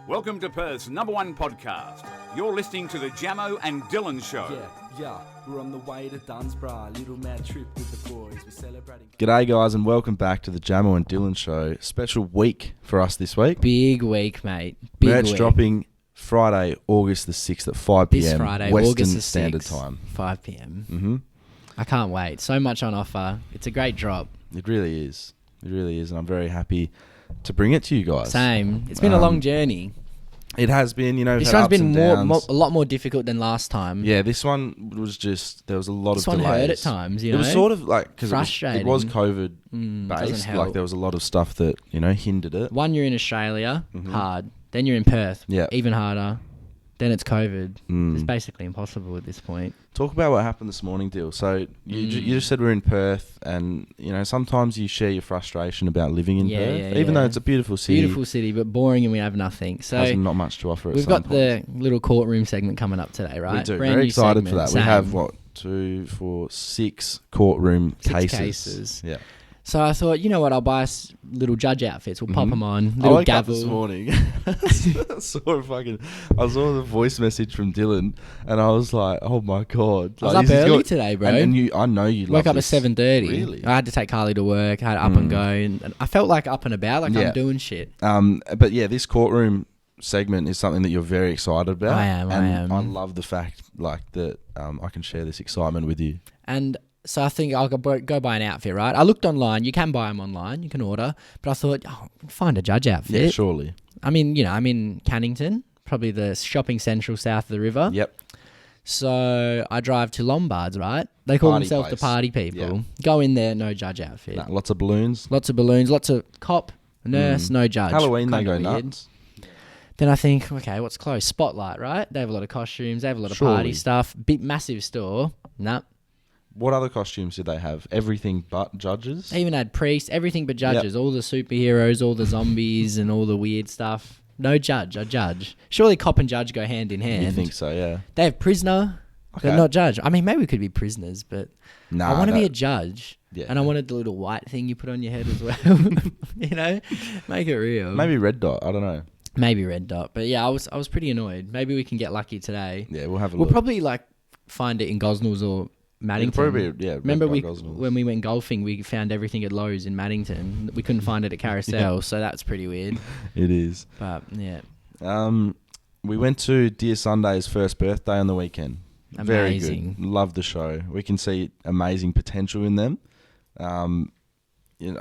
Welcome to Perth's #1 podcast. You're listening to the Jamo and Dylan Show. Yeah, we're on the way to Dunsborough, little mad trip with the boys. We're celebrating. G'day guys and welcome back to the Jamo and Dylan Show. Special week for us this week. Big week, mate. Big Merch week. dropping Friday, August the 6th at 5 p.m. This Friday, Western August the 6th, Standard Time. 5 p.m. Mm-hmm. I can't wait. So much on offer. It's a great drop. It really is. It really is, and I'm very happy to bring it to you guys. Same. It's been a long journey. It has been, you know. This one's been a lot more difficult than last time. Yeah, this one was just, there was a lot this of delays. This one hurt at times, you know. It was sort of like, because frustrating. it was COVID based, like there was a lot of stuff that, you know, hindered it. One, you're in Australia, hard. Then you're in Perth, yeah, even harder. Then it's COVID. It's basically impossible at this point. Talk about what happened this morning, Dyl. So you just said we're in Perth, and you know sometimes you share your frustration about living in Perth, even though it's a beautiful city. Beautiful city, but boring, and we have nothing. So has not much to offer. We've got the little courtroom segment coming up today, right? We do. Brand Very new excited segment. for that. Same. We have 2, 4, 6 courtroom cases. Yeah. So I thought, you know what, I'll buy us little judge outfits. We'll pop them on. I Little woke up gavel. this morning. I saw the voice message from Dylan, and I was like, "Oh my god!" I was up early today, bro. And I know you woke up at this. 7:30. Really? I had to take Carly to work. I had to up and go, and I felt like up and about, like I'm doing shit. But yeah, this courtroom segment is something that you're very excited about. I am. I love the fact that I can share this excitement with you. And so I think I'll go buy an outfit, right? I looked online. You can buy them online. You can order. But I thought, find a judge outfit. Yeah, surely. I mean, you know, I'm in Cannington, probably the shopping central south of the river. Yep. So I drive to Lombards, right? They call themselves the party people. Yeah. Go in there, no judge outfit. Nah, lots of balloons. Lots of balloons, lots of cop, nurse, no judge. Halloween, they Kinda go weird. nuts. Then I think, okay, what's close? Spotlight, right? They have a lot of costumes. They have a lot of party stuff. Big, massive store. Nah. What other costumes did they have? Everything but judges? They even had priests, everything but judges. All the superheroes, all the zombies, and all the weird stuff. No judge, a judge. Surely cop and judge go hand in hand. You think so, yeah. They have prisoner, but not judge. I mean, maybe we could be prisoners, but I want to be a judge. Yeah. And I wanted the little white thing you put on your head as well. You know? Make it real. Maybe red dot, I don't know. Maybe red dot. But yeah, I was pretty annoyed. Maybe we can get lucky today. Yeah, we'll have a look. look. We'll probably find it in Gosnells or Maddington. Probably, remember when we went golfing, we found everything at Lowe's in Maddington. We couldn't find it at Carousel, so that's pretty weird. It is. But yeah. We went to Dear Sunday's first birthday on the weekend. Amazing. Very good. Love the show. We can see amazing potential in them. It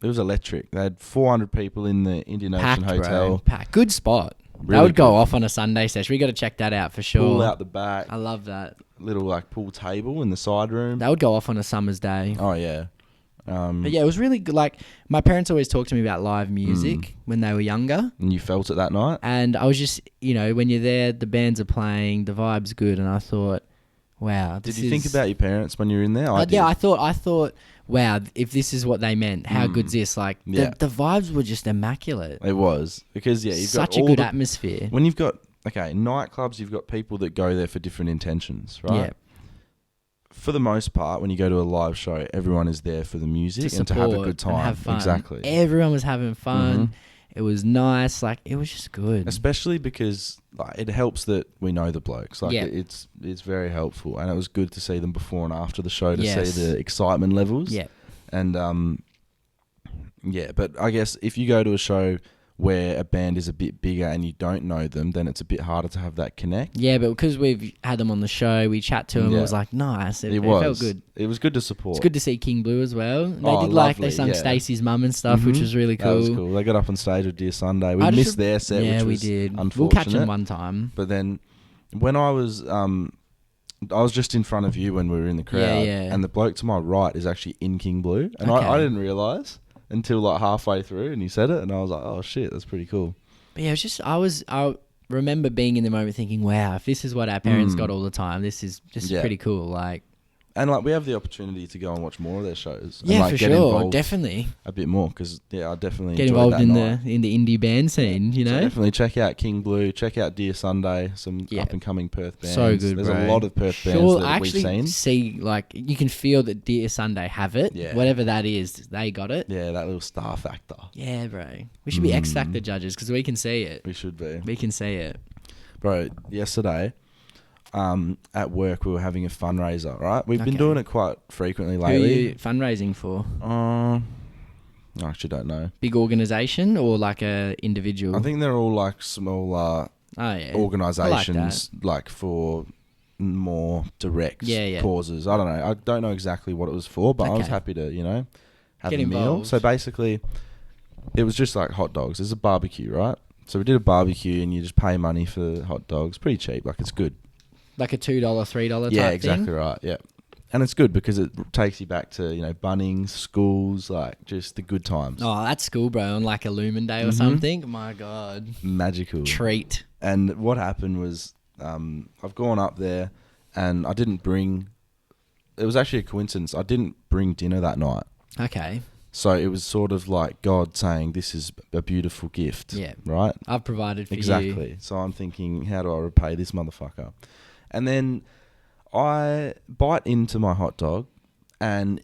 was electric. They had 400 people in the Indian Ocean Hotel. Bro. Packed. Good spot. Really that would go off on a Sunday session. We got to check that out for sure. Pool out the back. I love that. Little pool table in the side room. That would go off on a summer's day. Oh yeah. But yeah, it was really good. Like, my parents always talked to me about live music when they were younger. And you felt it that night? And I was just, you know, when you're there, the bands are playing, the vibe's good, and I thought, wow. Did you think about your parents when you were in there? Yeah, I thought, wow, if this is what they meant, how good's this? Like, the vibes were just immaculate. It was. Because, you've such got a good atmosphere. When you've got, nightclubs, you've got people that go there for different intentions, right? Yeah. For the most part, when you go to a live show, everyone is there for the music and to have a good time. And have fun. Exactly. Everyone was having fun. It was nice. Like, it was just good. Especially because it helps that we know the blokes. It's very helpful. And it was good to see them before and after the show to see the excitement levels. Yeah. And, but I guess if you go to a show where a band is a bit bigger and you don't know them, then it's a bit harder to have that connect. Yeah, but because we've had them on the show, we chat to them, it was like, nice. It felt good. It was good to support. It's good to see King Blue as well. They did lovely, they sung Stacey's mum and stuff, which was really cool. That was cool. They got up on stage with Dear Sunday. We missed their set, which was we did. Unfortunate. We'll catch them one time. But then when I was just in front of you when we were in the crowd, and the bloke to my right is actually in King Blue, and I didn't realise until halfway through, and he said it, and I was like, oh shit, that's pretty cool. But yeah, it was just, I remember being in the moment thinking, wow, if this is what our parents got all the time, this is just pretty cool. Like, And like we have the opportunity to go and watch more of their shows. Yeah, and, like, for get sure, involved definitely. A bit more because I definitely get enjoyed involved that in night. the indie band scene. You know, so definitely check out King Blue. Check out Dear Sunday. Some up and coming Perth bands. So good, There's bro. a lot of Perth bands that we've seen. See, like you can feel that Dear Sunday have it. Yeah. Whatever that is, they got it. Yeah, that little star factor. Yeah, bro. We should be X Factor judges because we can see it. We should be. We can see it, bro. Yesterday. At work, we were having a fundraiser, right? We've been doing it quite frequently lately. Who are you fundraising for? I actually don't know. Big organisation or like a individual? I think they're all like small organisations, like for more direct causes. I don't know. I don't know exactly what it was for, but I was happy to, have a meal. So basically, it was just like hot dogs. There's a barbecue, right? So we did a barbecue and you just pay money for hot dogs. Pretty cheap. Like it's good. Like a $2, $3 type thing? Yeah, exactly right. Yeah. And it's good because it takes you back to, Bunnings, schools, like just the good times. Oh, that's cool, bro. On like a Lumen Day or something. My God. Magical. Treat. And what happened was I've gone up there and I didn't bring... It was actually a coincidence. I didn't bring dinner that night. Okay. So it was sort of like God saying, this is a beautiful gift. Yeah. Right? I've provided for you. Exactly. So I'm thinking, how do I repay this motherfucker? And then I bite into my hot dog and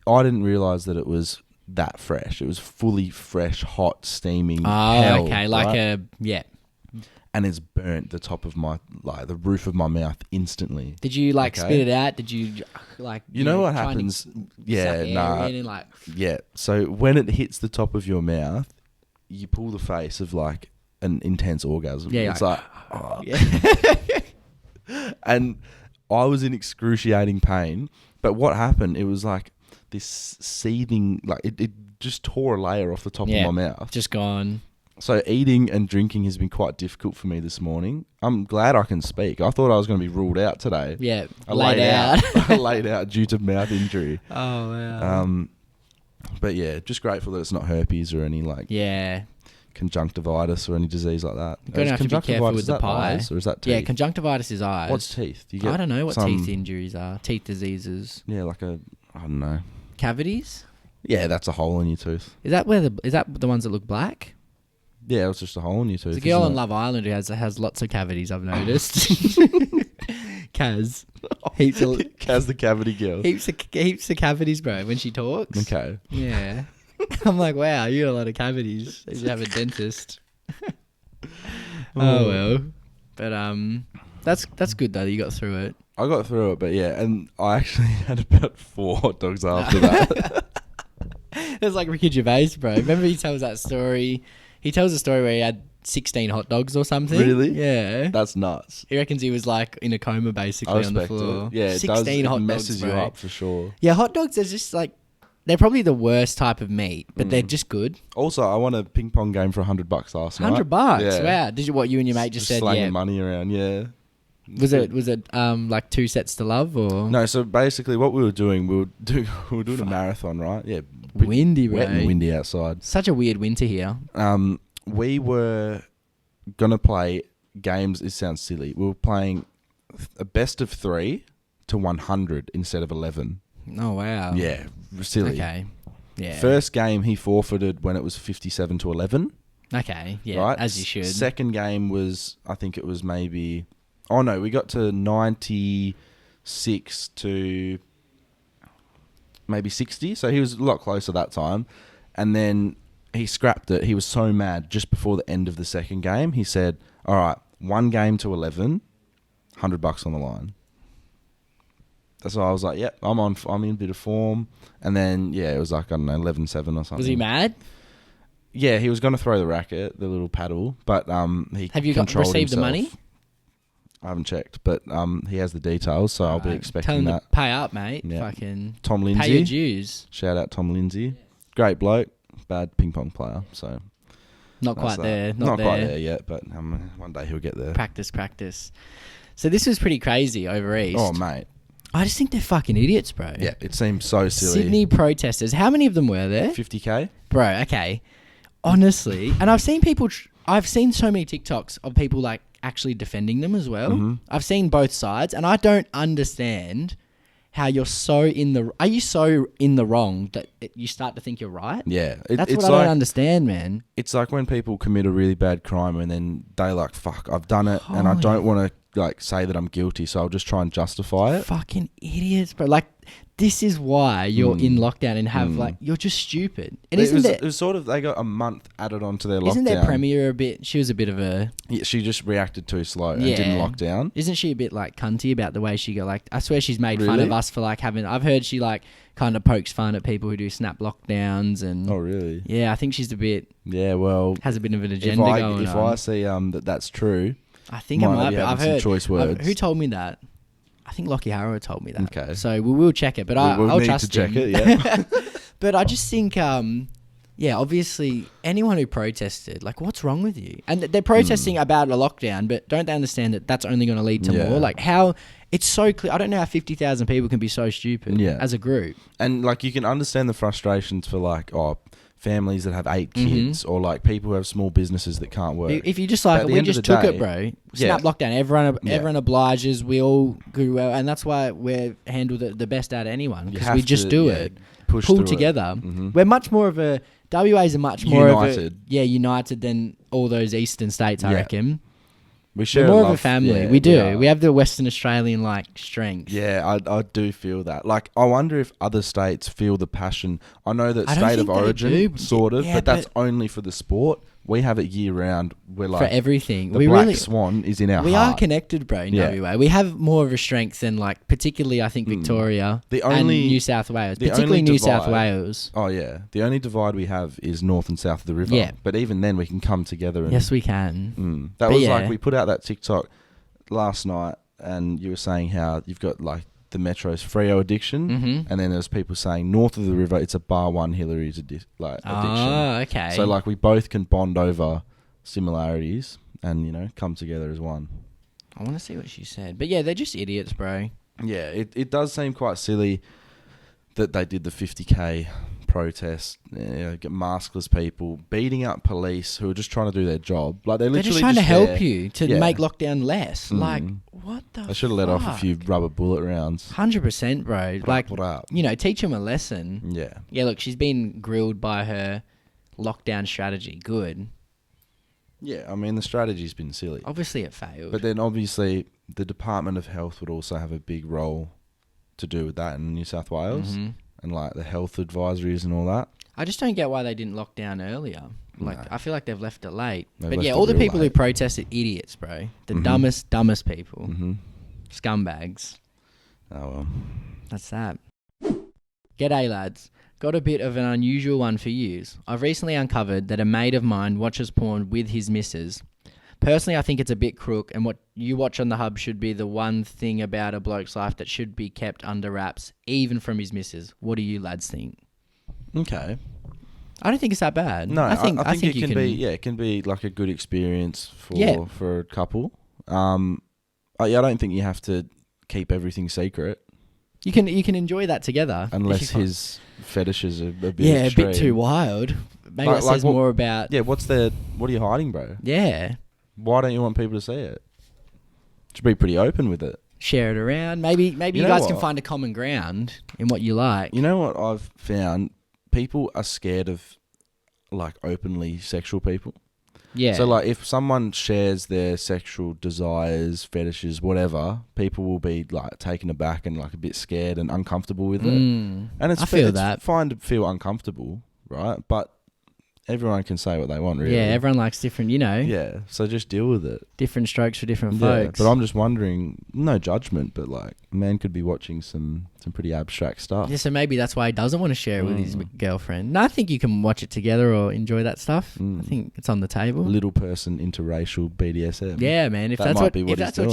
I didn't realise that it was that fresh. It was fully fresh, hot, steaming hell, okay. Right? And it's burnt the top of the roof of my mouth instantly. Did you spit it out? Did you You know what happens? Yeah, Yeah. So when it hits the top of your mouth, you pull the face of like an intense orgasm. Yeah. It's like, oh. And I was in excruciating pain. But what happened? It was like this seething, like it just tore a layer off the top of my mouth. Just gone. So eating and drinking has been quite difficult for me this morning. I'm glad I can speak. I thought I was going to be ruled out today. Yeah, I laid out. I laid out due to mouth injury. Oh, wow. But yeah, just grateful that it's not herpes or any conjunctivitis or any disease like that. You're going to have to be careful with the pie. Eyes, or is that teeth? Yeah, conjunctivitis is eyes. What's teeth? You get I don't know what teeth injuries are. Teeth diseases. Yeah, I don't know. Cavities? Yeah, that's a hole in your tooth. Is that the ones that look black? Yeah, it's just a hole in your tooth. There's a girl on Love Island who has lots of cavities, I've noticed. Kaz. Kaz the cavity girl. Heaps of cavities, bro, when she talks. Okay. Yeah. I'm like, wow, you got a lot of cavities. You should have a dentist. Oh, well. But that's good, though, that you got through it. I got through it, but yeah, and I actually had about 4 hot dogs after that. It's like Ricky Gervais, bro. Remember he tells that story... He tells a story where he had 16 hot dogs or something. Really? Yeah. That's nuts. He reckons he was like in a coma basically on the floor. It. Yeah, 16 hot dogs, messes you up for sure. Yeah, hot dogs are just like, they're probably the worst type of meat, but they're just good. Also, I won a ping pong game for $100 last night. $100? Yeah. Wow. Did you and your mate just said, slanging money around, yeah. Was it like 2 sets to love or? No, so basically what we were doing, we were doing a marathon, right? Yeah. Windy, bro. Wet and windy outside. Such a weird winter here. We were going to play games. It sounds silly. We were playing a best of 3 to 100 instead of 11. Oh, wow. Yeah, silly. Okay. Yeah. First game he forfeited when it was 57 to 11. Okay. Yeah. Right? As you should. Second game was, I think it was maybe... Oh, no, we got to 96 to maybe 60. So he was a lot closer that time. And then... he scrapped it. He was so mad just before the end of the second game. He said, all right, 1 game to 11, $100 on the line. That's why I was like, yep, I'm in a bit of form. And then, yeah, it was like, I don't know, 11-7 or something. Was he mad? Yeah, he was going to throw the racket, the little paddle, but he Have you controlled received himself. the money? I haven't checked, but he has the details, so I'll be expecting tell him that. To pay up, mate. Yeah. Fucking Tom Lindsay. pay your dues. Shout out Tom Lindsay. Great bloke. Bad ping pong player, so not quite there. Not quite there yet, but one day he'll get there. Practice. So this was pretty crazy over east. Oh, mate. I just think they're fucking idiots, bro. Yeah, it seems so silly. Sydney protesters. How many of them were there? 50K? Bro, okay. Honestly, and I've seen people... I've seen so many TikToks of people actually defending them as well. Mm-hmm. I've seen both sides, and I don't understand how you're so in the... Are you so in the wrong that you start to think you're right? Yeah. That's what I don't understand, man. It's like when people commit a really bad crime and then they like, fuck, I've done it and I don't want to like say that I'm guilty, so I'll just try and justify it. Fucking idiots, bro. Like, this is why you're in lockdown and have like... You're just stupid. And it was sort of... They got a month added onto their lockdown. Isn't their premier a bit... She was a bit of a... Yeah, she just reacted too slow and didn't lock down. Isn't she a bit like cunty about the way she go? Like, I swear she's made fun of us for like having... I've heard she like kind of pokes fun at people who do snap lockdowns and... Oh, really? Yeah, I think she's a bit... Yeah, well... Has a bit of an agenda going on. If I see that's true... I think I might be. I've heard... choice words. Who told me that? I think Lockie Harrow told me that. Okay. So we will check it, but I'll trust him. We'll need to check it, yeah. But I just think... obviously, anyone who protested, like, what's wrong with you? And they're protesting about a lockdown, but don't they understand that that's only going to lead to more? Like, how... It's so clear. I don't know how 50,000 people can be so stupid as a group. And, like, you can understand the frustrations for, like, families that have 8 kids or, like, people who have small businesses that can't work. If you just, like, we just took it, bro. Snap lockdown. Everyone obliges. We all do well. And that's why we're handled the best out of anyone. Because we just do it. Pull together. Mm-hmm. We're much more of a... WA's are much more united. United than all those eastern states, I reckon. We're more of a family. Yeah, we do. Yeah. We have the Western Australian like strength. Yeah, I do feel that. Like, I wonder if other states feel the passion. I know that state of origin, sort of, but that's only for the sport. We have it year round. We're like... For everything. The black swan is in our heart. We are connected, bro, in WA. We have more of a strength than, like, particularly, I think, Victoria and New South Wales. Particularly New South Wales. Oh, yeah. The only divide we have is north and south of the river. Yeah. But even then, we can come together. And, yes, we can. That was like, we put out that TikTok last night, and you were saying how you've got, like, the Metro's Freo addiction, and then there's people saying north of the river it's a bar one Hillary's addiction. Oh, okay. So like we both can bond over similarities and, you know, come together as one. I want to see what she said, but yeah, they're just idiots, bro. Yeah, it does seem quite silly that they did the 50k protest, get maskless people beating up police who are just trying to do their job. Like they're just trying to help you to make lockdown less. Like, what the? They should have let off a few rubber bullet rounds. 100%, bro. Like, you know, teach them a lesson. Yeah. Yeah. Look, she's been grilled by her lockdown strategy. Good. Yeah, I mean the strategy's been silly. Obviously, it failed. But then obviously the Department of Health would also have a big role to do with that in New South Wales. And like the health advisories and all that. I just don't get why they didn't lock down earlier. Like, I feel like they've left it late. But yeah, all the people who protested, idiots, bro. The dumbest people. Scumbags. Oh, well. That's that. G'day, lads. Got a bit of an unusual one for yous. I've recently uncovered that a mate of mine watches porn with his missus. Personally, I think it's a bit crook, and what you watch on the hub should be the one thing about a bloke's life that should be kept under wraps, even from his missus. What do you lads think? Okay. I don't think it's that bad. No, I think it can be. Yeah, it can be like a good experience for a couple. I don't think you have to keep everything secret. You can enjoy that together, unless his fetishes are a bit extreme. A bit too wild. Maybe that says more about. Yeah, what are you hiding, bro? Yeah. Why don't you want people to see it? Should be pretty open with it. Share it around. Maybe you guys can find a common ground in what you like. You know what I've found? People are scared of like openly sexual people. Yeah. So like if someone shares their sexual desires, fetishes, whatever, people will be like taken aback and like a bit scared and uncomfortable with it. And it's fine to feel uncomfortable, right? But everyone can say what they want, really. Yeah, everyone likes different, you know. Yeah, so just deal with it. Different strokes for different folks. But I'm just wondering, no judgment, but like, a man could be watching some pretty abstract stuff. Yeah, so maybe that's why he doesn't want to share it with his girlfriend. No, I think you can watch it together or enjoy that stuff. I think it's on the table. Little person interracial BDSM. Yeah, man. If that's what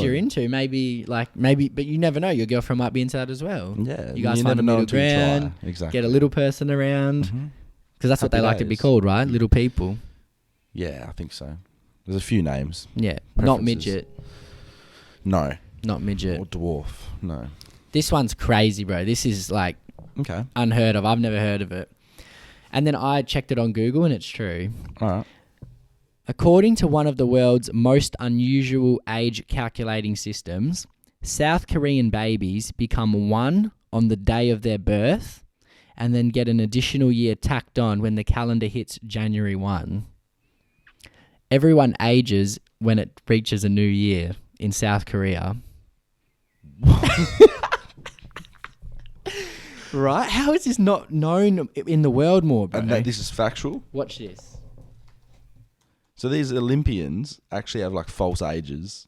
you're into, maybe, but you never know. Your girlfriend might be into that as well. Yeah, you guys find a middle ground. Exactly. Get a little person around. Because that's what they like to be called, right? Little people. Yeah, I think so. There's a few names. Yeah. Not midget. No. Not midget. Or dwarf. No. This one's crazy, bro. This is like unheard of. I've never heard of it. And then I checked it on Google and it's true. All right. According to one of the world's most unusual age calculating systems, South Korean babies become one on the day of their birth and then get an additional year tacked on when the calendar hits January 1. Everyone ages when it reaches a new year in South Korea. Right? How is this not known in the world more, bro? And this is factual? Watch this. So these Olympians actually have like false ages.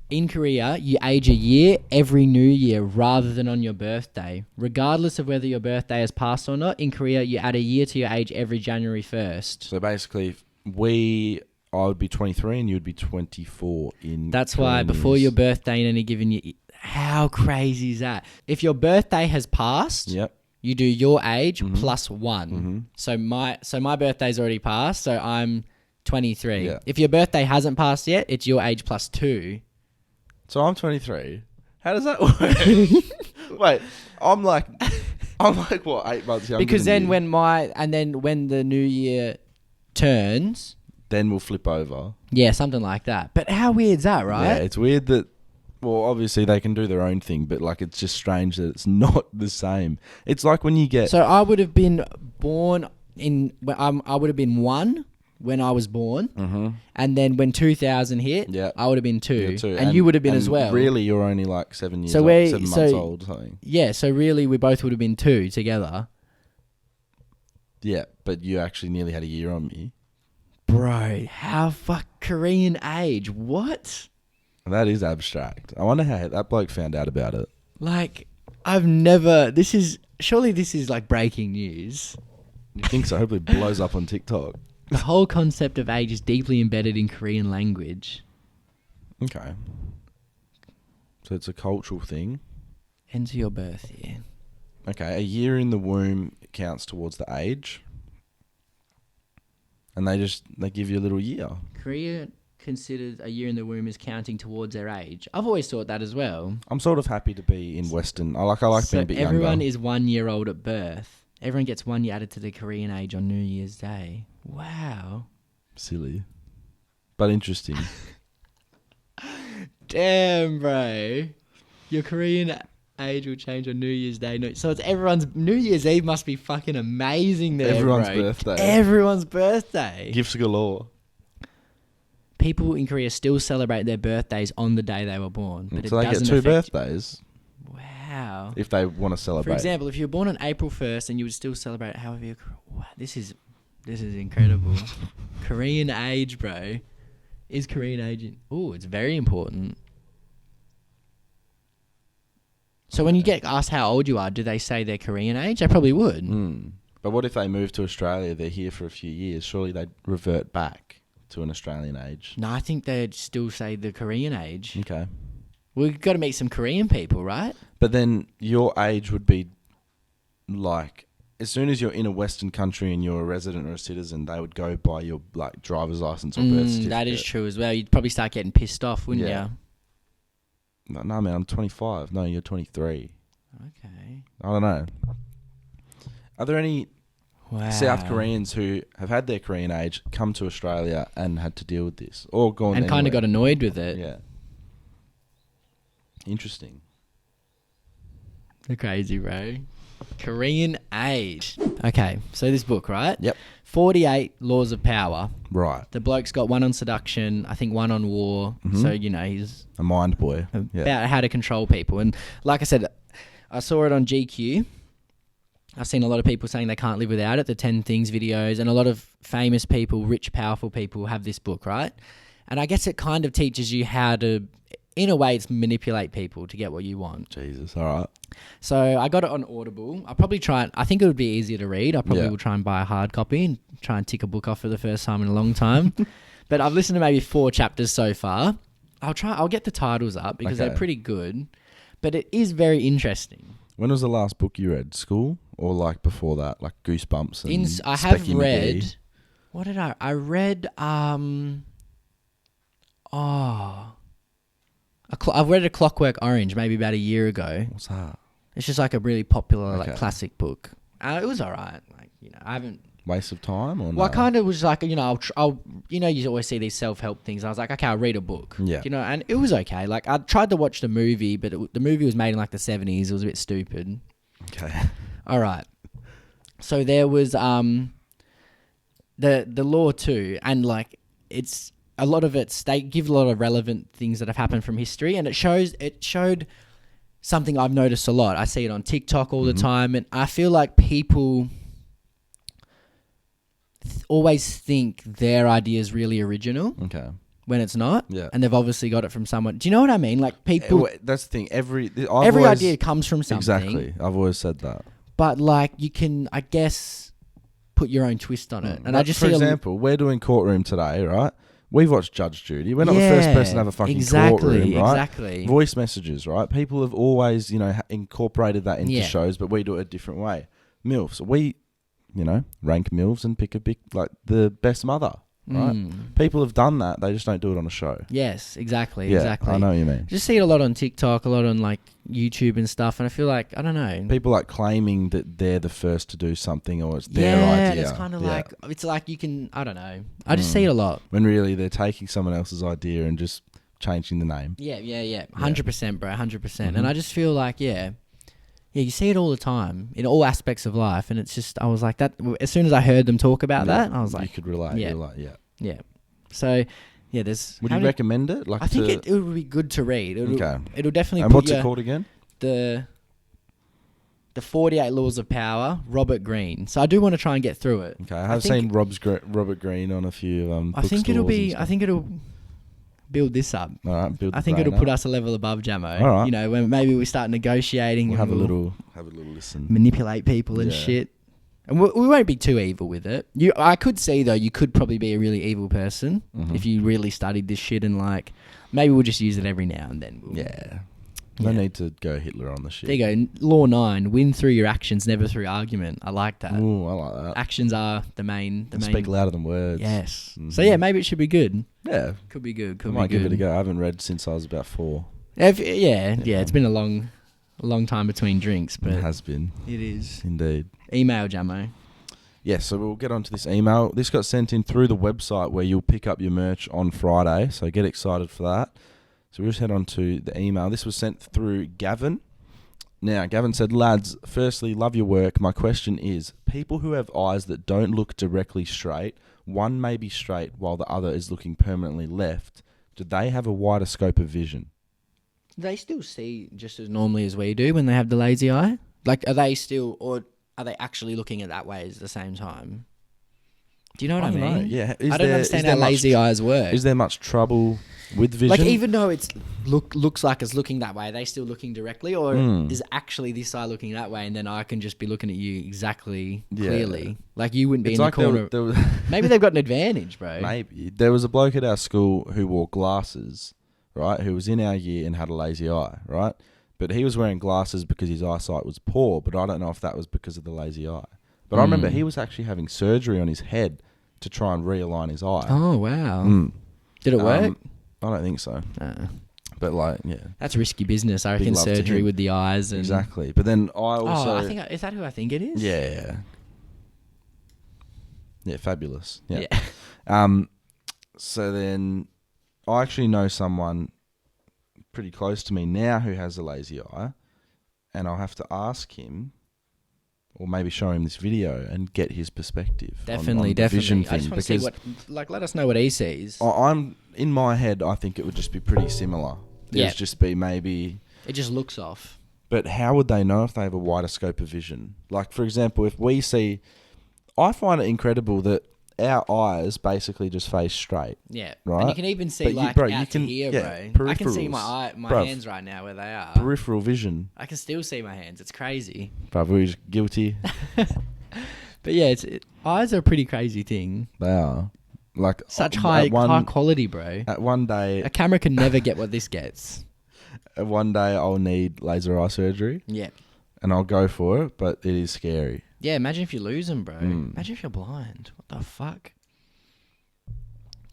In Korea, you age a year every new year rather than on your birthday. Regardless of whether your birthday has passed or not, in Korea, you add a year to your age every January 1st. So basically, I would be 23 and you would be 24 in That's why before your birthday in any given year, how crazy is that? If your birthday has passed, yep, you do your age plus 1. Mm-hmm. So my birthday's already passed, so I'm 23. Yeah. If your birthday hasn't passed yet, it's your age plus 2. So I'm 23. How does that work? Wait, I'm like what, 8 months younger Because than then you? when the new year turns, then we'll flip over. yeah, something like that. But how weird is that, right? Yeah, it's weird that, well, obviously they can do their own thing, but like it's just strange that it's not the same. It's like when you get... So I would have been born I would have been 1 when I was born, and then when 2000 hit, I would have been 2, Yeah, 2. And you would have been as well. Really, you're only like 7 years So old, 7 months old or something. Yeah, so really we both would have been 2 together. Yeah, but you actually nearly had a year on me. Bro, how Korean age? What? That is abstract. I wonder how that bloke found out about it. Like, surely this is like breaking news. You think so? Hopefully it blows up on TikTok. The whole concept of age is deeply embedded in Korean language. Okay. So it's a cultural thing. Enter your birth year. Okay, a year in the womb counts towards the age. And they give you a little year. Korea considers a year in the womb as counting towards their age. I've always thought that as well. I'm sort of happy to be in Western. I like being a bit younger. Everyone is 1 year old at birth. Everyone gets 1 year added to the Korean age on New Year's Day. Wow. Silly. But interesting. Damn, bro. Your Korean age will change on New Year's Day. No, so it's everyone's... New Year's Eve must be fucking amazing there, Everyone's bro. birthday. Everyone's birthday. Gifts galore. People in Korea still celebrate their birthdays on the day they were born. But so they get 2 birthdays. Wow. If they want to celebrate. For example, if you were born on April 1st and you would still celebrate however you... Wow, this is incredible. Korean age, bro. Is Korean age... Oh, it's very important. So when you get asked how old you are, do they say their Korean age? They probably would. But what if they move to Australia, they're here for a few years, surely they'd revert back to an Australian age? No, I think they'd still say the Korean age. Okay. We've got to meet some Korean people, right? But then your age would be like, as soon as you're in a Western country and you're a resident or a citizen, they would go by your like driver's license or birth certificate. That is true as well. You'd probably start getting pissed off, wouldn't you? No, man, I'm 25. No, you're 23. Okay. I don't know. Are there any South Koreans who have had their Korean age, come to Australia and had to deal with this? Or gone and kind of got annoyed with it? Yeah. Interesting. They're crazy, bro. Korean age. Okay, so this book, right? Yep. 48 Laws of Power. Right. The bloke's got 1 on seduction, I think 1 on war. So, he's... A mind boy. About how to control people. And like I said, I saw it on GQ. I've seen a lot of people saying they can't live without it, the 10 Things videos. And a lot of famous people, rich, powerful people have this book, right? And I guess it kind of teaches you how to... In a way, it's manipulate people to get what you want. Jesus, all right. So I got it on Audible. I'll probably try it. I think it would be easier to read. I probably will try and buy a hard copy and try and tick a book off for the first time in a long time. But I've listened to maybe 4 chapters so far. I'll get the titles up because they're pretty good. But it is very interesting. When was the last book you read? School? Or like before that? Like Goosebumps and I have Specky read... McGee? What did I read... I've read A Clockwork Orange maybe about a year ago. What's that? It's just like a really popular like classic book. It was alright. Like I haven't. waste of time? Or Well, I no? kind of was like, you know, you always see these self-help things. I was like, okay, I'll read a book. Yeah. You know, and it was okay. Like, I tried to watch the movie, but the movie was made in like the 70s. It was a bit stupid. Okay. All right. So there was the law too, and like it's a lot of it give a lot of relevant things that have happened from history, and it showed something I've noticed a lot. I see it on TikTok all the time, and I feel like people always think their idea is really original. Okay. When it's not. Yeah. And they've obviously got it from someone. Do you know what I mean? Like people. That's the thing. Every idea comes from something. Exactly. I've always said that. But like you can, I guess, put your own twist on it. And I just for see example, we're doing Courtroom today, right? We've watched Judge Judy. We're not the first person to have a fucking courtroom, right? Exactly. Voice messages, right? People have always, incorporated that into shows, but we do it a different way. MILFs. We, rank MILFs and pick like the best mother, right? People have done that. They just don't do it on a show. Yes, exactly. Yeah, exactly. I know what you mean. Just see it a lot on TikTok, a lot on like YouTube and stuff. And I feel like, I don't know. People like claiming that they're the first to do something or it's their idea. Yeah, it's kind of like, it's like you can, I don't know. I just see it a lot. When really they're taking someone else's idea and just changing the name. Yeah. 100%, bro. 100%. And I just feel like, yeah, you see it all the time in all aspects of life. And it's just, I was like that. As soon as I heard them talk about that, I was like, you could relate. Yeah. You're like, Yeah. So, yeah, there's. Would you recommend it? Like, I think it would be good to read. It'll definitely. And what's it called again? The 48 Laws of Power, Robert Greene. So I do want to try and get through it. Okay, I have seen Robert Greene on a few. I think it'll be. I think it'll build this up. All right, I think it'll put us a level above Jamo. All right. When maybe we start negotiating. We'll have a little listen. Manipulate people and shit. And we won't be too evil with it. I could see, though, you could probably be a really evil person if you really studied this shit and, like, maybe we'll just use it every now and then. No need to go Hitler on the shit. There you go. Law 9, win through your actions, never through argument. I like that. Ooh, I like that. Actions are the main... Speak louder than words. Yes. So, yeah, maybe it should be good. Yeah. Could be good. I might give it a go. I haven't read since I was about 4. It's been a long time between drinks, but... It has been. It is. Indeed. Email, Jamo. Yes, so we'll get onto this email. This got sent in through the website where you'll pick up your merch on Friday, so get excited for that. So we'll just head on to the email. This was sent through Gavin. Now, Gavin said, lads, firstly, love your work. My question is, people who have eyes that don't look directly straight, one may be straight while the other is looking permanently left, do they have a wider scope of vision? They still see just as normally as we do when they have the lazy eye? Like, are they still... or are they actually looking at that way at the same time? Do you know what I mean? Yeah. I don't understand how lazy eyes work. Is there much trouble with vision? Like, even though it's looks like it's looking that way, are they still looking directly? Or is actually this eye looking that way and then I can just be looking at you exactly clearly? Like, you wouldn't be in the corner. Maybe they've got an advantage, bro. Maybe. There was a bloke at our school who wore glasses, right, who was in our year and had a lazy eye, right? But he was wearing glasses because his eyesight was poor, but I don't know if that was because of the lazy eye. But I remember he was actually having surgery on his head to try and realign his eye. Oh, wow. Did it work? I don't think so. But, like, yeah. That's risky business, I reckon, surgery with the eyes. And exactly. But then I also... is that who I think it is? Yeah. Yeah, fabulous. Yeah. So then I actually know someone... pretty close to me now who has a lazy eye, and I'll have to ask him or maybe show him this video and get his perspective. Definitely. Vision I just want to see let us know what he sees. I'm in my head, I think it would just be pretty similar. It'd just be maybe... It just looks off. But how would they know if they have a wider scope of vision? Like, for example, if we see... I find it incredible that our eyes basically just face straight. Yeah. Right? And you can even see, but out to here, bro. I can see my hands right now where they are. Peripheral vision. I can still see my hands. It's crazy. Bruv, we're just guilty. But yeah, eyes are a pretty crazy thing. They are. Like, such high quality, bro. At one day... A camera can never get what this gets. At one day, I'll need laser eye surgery. Yeah. And I'll go for it, but it is scary. Yeah, imagine if you lose them, bro. Imagine if you're blind. What the fuck?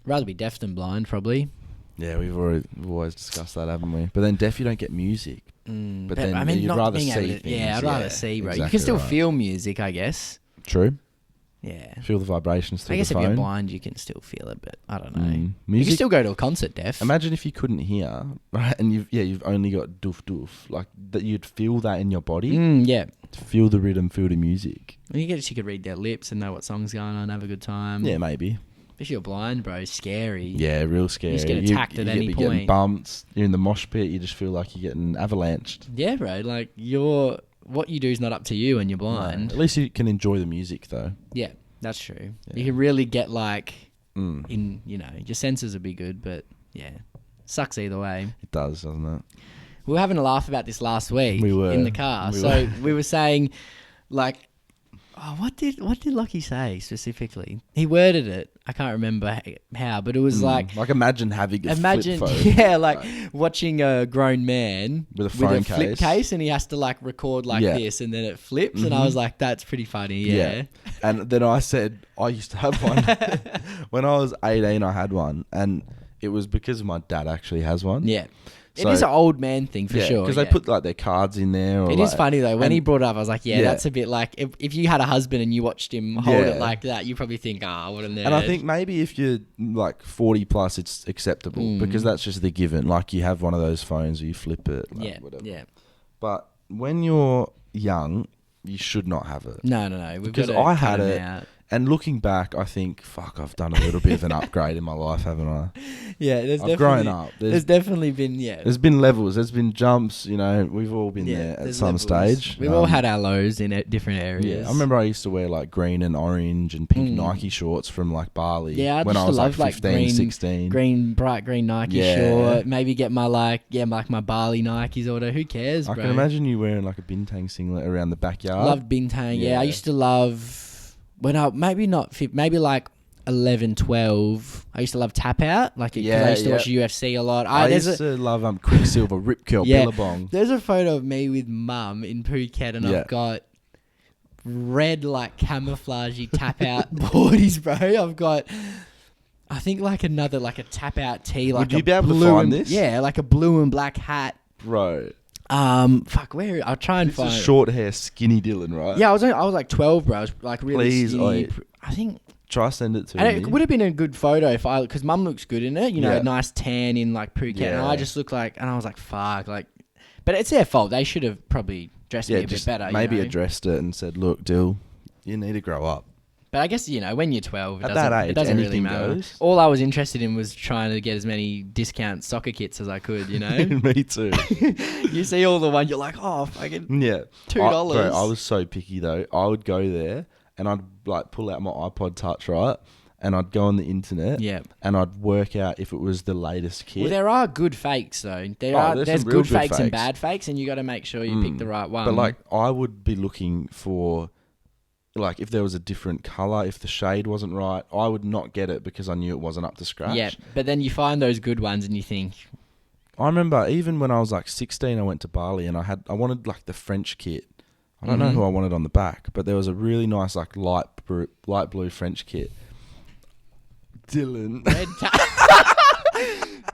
Rather be deaf than blind, probably. Yeah, we've always discussed that, haven't we? But then deaf, you don't get music. But then I mean, you'd rather see things. Yeah, I'd rather see, bro. Exactly, you can still feel music, I guess. True. Yeah. Feel the vibrations through I guess the if phone. you're blind, you can still feel it, but I don't know. You Music. can still go to a concert deaf. Imagine if you couldn't hear, right? And you've only got doof doof, like that. You'd feel that in your body. Yeah. Feel the rhythm, feel the music. And you could read their lips and know what song's going on, have a good time. Yeah, maybe. If you're blind, bro, scary. Yeah, real scary. You just get attacked at any You're point. getting bumped. You're in the mosh pit. You just feel like you're getting avalanched. Yeah, bro. Like what you do is not up to you when you're blind. No, at least you can enjoy the music though. Yeah, that's true. Yeah. You can really get like in, your senses would be good, but yeah, sucks either way. It does, doesn't it? We were having a laugh about this last week We were. in the car. We were saying, like, what did Lockie say specifically? He worded it. I can't remember how, but it was like imagine having a flip phone. Yeah, like watching a grown man With a phone flip case, and he has to like record like this, and then it flips, and I was like, that's pretty funny. Yeah. And then I said I used to have one when I was 18. I had one, and it was because my dad actually has one. Yeah. So, it is an old man thing for sure. Because they put like their cards in there. Or it is funny though. When he brought it up, I was like, that's a bit like if you had a husband and you watched him hold it like that, you probably think, what a nerd. And I think maybe if you're like 40 plus, it's acceptable because that's just the given. Like you have one of those phones or you flip it. Like whatever. Yeah. But when you're young, you should not have it. No. Because I had it. And looking back, I think, fuck, I've done a little bit of an upgrade in my life, haven't I? Yeah, I've grown up. There's definitely been, There's been levels. There's been jumps, we've all been there at some stage. We've all had our lows in different areas. Yeah, I remember I used to wear like green and orange and pink Nike shorts from like Bali. Yeah, when I was like 15, 16. Bright green Nike short. Maybe get my my Bali Nikes or whatever. Who cares, bro? I can imagine you wearing like a bintang singlet around the backyard. Love bintang, yeah. I used to love... maybe like 11, 12, I used to love Tap Out. Like, because I used to watch UFC a lot. I used to love Quicksilver, Rip Curl, Billabong. There's a photo of me with Mum in Phuket, and I've got red, like, camouflagey Tap Out boardies, bro. I've got, I think, like, another, like, a Tap Out tee. Like, would you be able to find this? Yeah, like a blue and black hat. Bro. Where? I'll try and find. This is short hair, skinny Dylan, right? Yeah, I was like 12, bro. I was like really skinny. I think. Try send it to me. It would have been a good photo because Mum looks good in it. A nice tan in like Phuket, and I just look like, and I was like, fuck, like. But it's their fault. They should have probably dressed me a bit better. Maybe addressed it and said, "Look, Dyl, you need to grow up." But I guess, when you're 12, at that age, it doesn't really matter. Goes. All I was interested in was trying to get as many discount soccer kits as I could, Me too. You see all the ones, you're like, oh, fucking $2. Bro, I was so picky though. I would go there and I'd like pull out my iPod Touch, right? And I'd go on the internet and I'd work out if it was the latest kit. Well, there are good fakes though. There's good fakes and bad fakes, and you got to make sure you pick the right one. But like, I would be looking for... Like, if there was a different colour, if the shade wasn't right, I would not get it because I knew it wasn't up to scratch. Yeah, but then you find those good ones and you think... I remember even when I was like 16, I went to Bali and I wanted like the French kit. I don't know who I wanted on the back, but there was a really nice like light blue French kit. Dylan.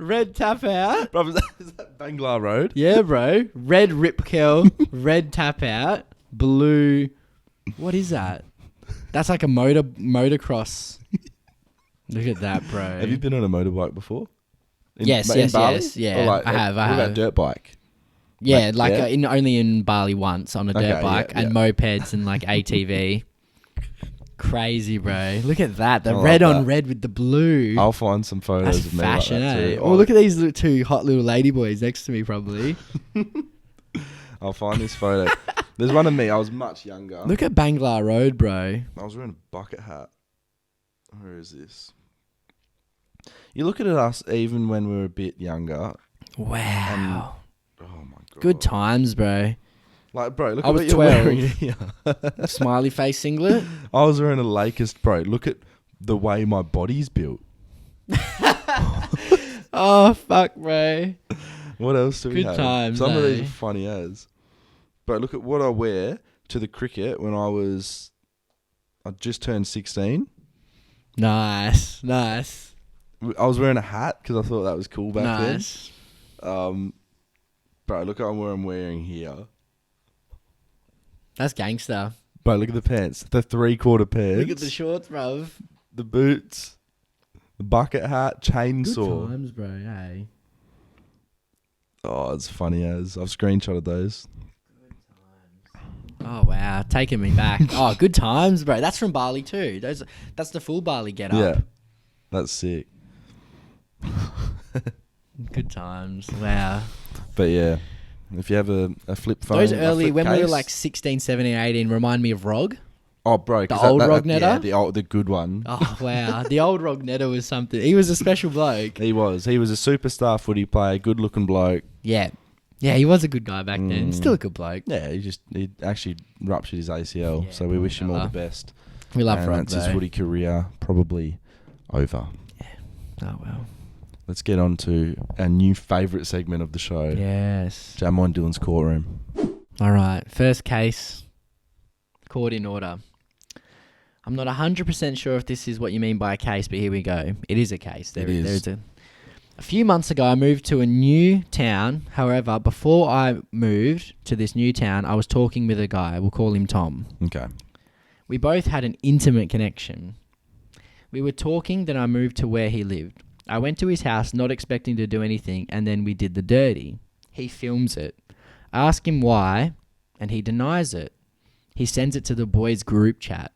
Red Tap Out. Bro, is that Bangla Road? Yeah, bro. Red Rip Curl, red Tap Out, blue... What is that? That's like a motocross. Look at that, bro. Have you been on a motorbike before? Yes. Yeah, like, I have. What about dirt bike? Yeah, only in Bali once on a dirt bike and mopeds and like ATV. Crazy, bro. Look at that. The red on red with the blue. I'll find some photos That's of me fashion, like that too. Oh, look at these two hot little lady boys next to me, probably. I'll find this photo. There's one of me. I was much younger. Look at Bangla Road, bro. I was wearing a bucket hat. Where is this? You look at us even when we were a bit younger. Wow. Oh my god. Good times, bro. Like, bro, look I at was what you're 12. wearing here. Smiley face singlet. I was wearing a Lakers, bro. Look at the way my body's built. Oh, fuck, bro. What else do we Good have? times, Some of these eh? are funny as. But look at what I wear to the cricket when I just turned 16. Nice. I was wearing a hat because I thought that was cool back Nice. then. Bro, look at what I'm wearing here. That's gangster. Bro, look at the pants. The 3/4 pants. Look at the shorts, bruv. The boots. The bucket hat. Chainsaw. Good times, bro. Hey. Oh, it's funny as. I've screenshotted those. Oh wow, taking me back. Oh, good times, bro. That's from Bali too. That's the full Bali get up. Yeah. That's sick. Good times. Wow. But yeah, if you have a flip phone. Those early, when we were case- like 16, 17, 18, remind me of Rog. Oh, bro. The old Yeah, Rognetter? the good one. Oh, wow. The old Rognetter was something. He was a special bloke. He was. He was a superstar footy player, good looking bloke. Yeah. Yeah, he was a good guy back then. Still a good bloke. Yeah, he actually ruptured his ACL, Yeah, so we wish him all the brother. best. We love And Rog, that's his though. footy career probably over. Oh, well. Let's get on to our new favourite segment of the show. Yes. Jamo Dyl's Courtroom. All right. First case. Court in order. I'm not 100% sure if this is what you mean by a case, but here we go. It is a case. It is. A few months ago, I moved to a new town. However, before I moved to this new town, I was talking with a guy. We'll call him Tom. Okay. We both had an intimate connection. We were talking, then I moved to where he lived. I went to his house not expecting to do anything, and then we did the dirty. He films it. I ask him why, and he denies it. He sends it to the boys' group chat.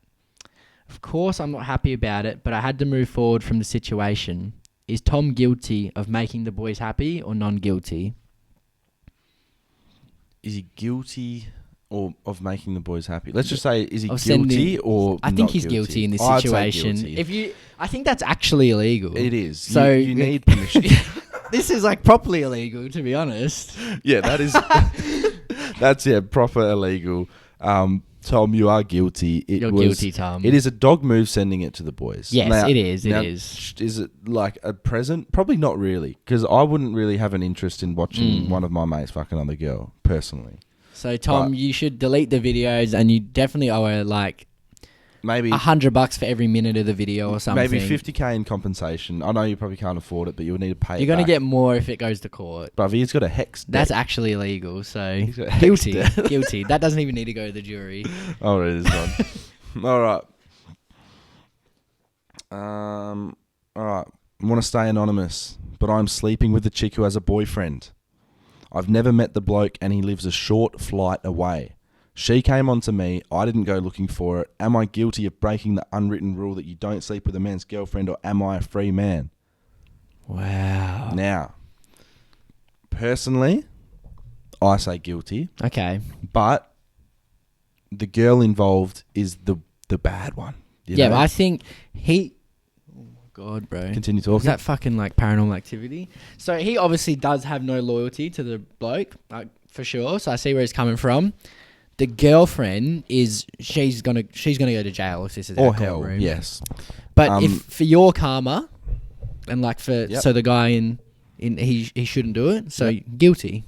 Of course, I'm not happy about it, but I had to move forward from the situation. Is Tom guilty of making the boys happy or non-guilty? Is he guilty or of making the boys happy? Let's just say, is he Of guilty sending- or I think not he's guilty in this I'd say situation. guilty. I think that's actually illegal. It is. So you need permission. This is like properly illegal, to be honest. Yeah, that is. That's proper illegal. Tom, you are guilty. You're guilty, Tom. It is a dog move sending it to the boys. Yes, it is. It now, is. Is it like a present? Probably not really, because I wouldn't really have an interest in watching one of my mates fuck another girl personally. So, Tom, you should delete the videos, and you definitely owe her like Maybe $100 for every minute of the video or something. maybe $50K in compensation. I know you probably can't afford it, but you'll need to pay. You're going gonna get more if it goes to court. Bruv, he's got a hex. That's deck. actually illegal. So He's got a hex guilty, deck. guilty. That doesn't even need to go to the jury. Oh, it is gone. All right. All right. I want to stay anonymous, but I'm sleeping with a chick who has a boyfriend. I've never met the bloke, and he lives a short flight away. She came on to me. I didn't go looking for it. Am I guilty of breaking the unwritten rule that you don't sleep with a man's girlfriend, or am I a free man? Wow. Now, personally, I say guilty, Okay. but the girl involved is the bad one. You Yeah, know? but I think he. Oh my god, bro. Continue Is talking. that fucking like Paranormal Activity? So he obviously does have no loyalty to the bloke, for sure. So I see where he's coming from. The girlfriend she's gonna go to jail if this is Or our hell, courtroom. yes. But if for your karma, and like for Yep. so the guy in he shouldn't do it. So Yep. guilty.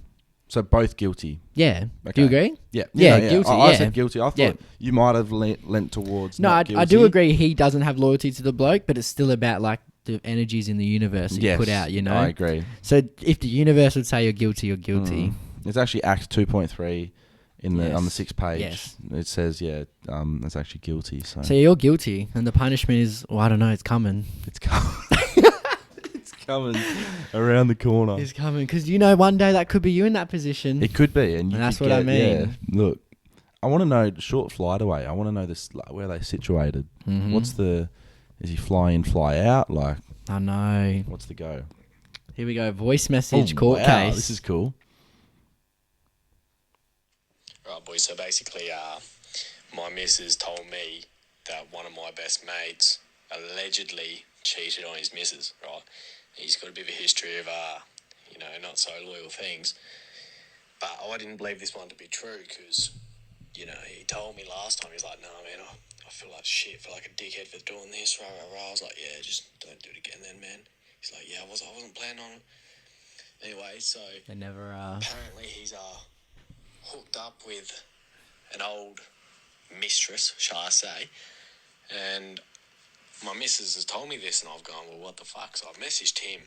So both guilty. Yeah. Okay. Do you agree? Yeah. Yeah, guilty, I yeah. said guilty. I thought Yeah. you might have lent towards. No, not I do guilty. agree. He doesn't have loyalty to the bloke, but it's still about like the energies in the universe that you put out. You know. I agree. So if the universe would say you're guilty, you're guilty. It's actually Act 2.3 on the Yes. 6th page. Yes. It says it's actually guilty. So, So you're guilty, and the punishment is, well, I don't know, it's coming. it's coming. It's coming around the corner. It's coming because one day that could be you in that position. It could be, and that's could what I get- mean. Yeah, look, I want to know the short flight away. I want to know this, like, where they're situated. Mhm. Is he fly in, fly out? Like, I know. what's the go? Here we go. Voice message, Oh, court wow, case. This is cool. Right, boys, so basically, my missus told me that one of my best mates allegedly cheated on his missus, right? He's got a bit of a history of, not so loyal things. But I didn't believe this one to be true because, he told me last time, he's like, no, man, I feel like shit, feel like a dickhead for doing this, rah, rah, rah. I was like, yeah, just don't do it again then, man. He's like, yeah, I wasn't planning on it. Anyway, so They never are. apparently he's hooked up with an old mistress, shall I say, and my missus has told me this, and I've gone, well, what the fuck? So I've messaged him.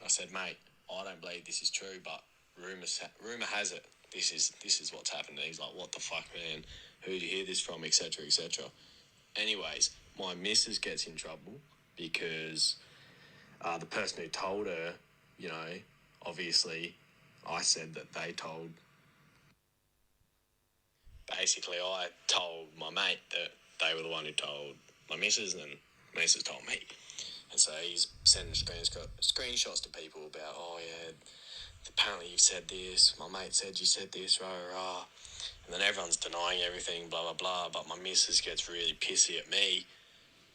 I said, mate, I don't believe this is true, but rumour has it this is what's happened. And he's like, what the fuck, man? who did you hear this from, etc., etc. Anyways, my missus gets in trouble because the person who told her, you know, obviously I said that they told. Basically, I told my mate that they were the one who told my missus, and then my missus told me. And so he's sending screenshots to people about, oh yeah, apparently you've said this, my mate said you said this, rah, rah, rah. And then everyone's denying everything, blah, blah, blah. But my missus gets really pissy at me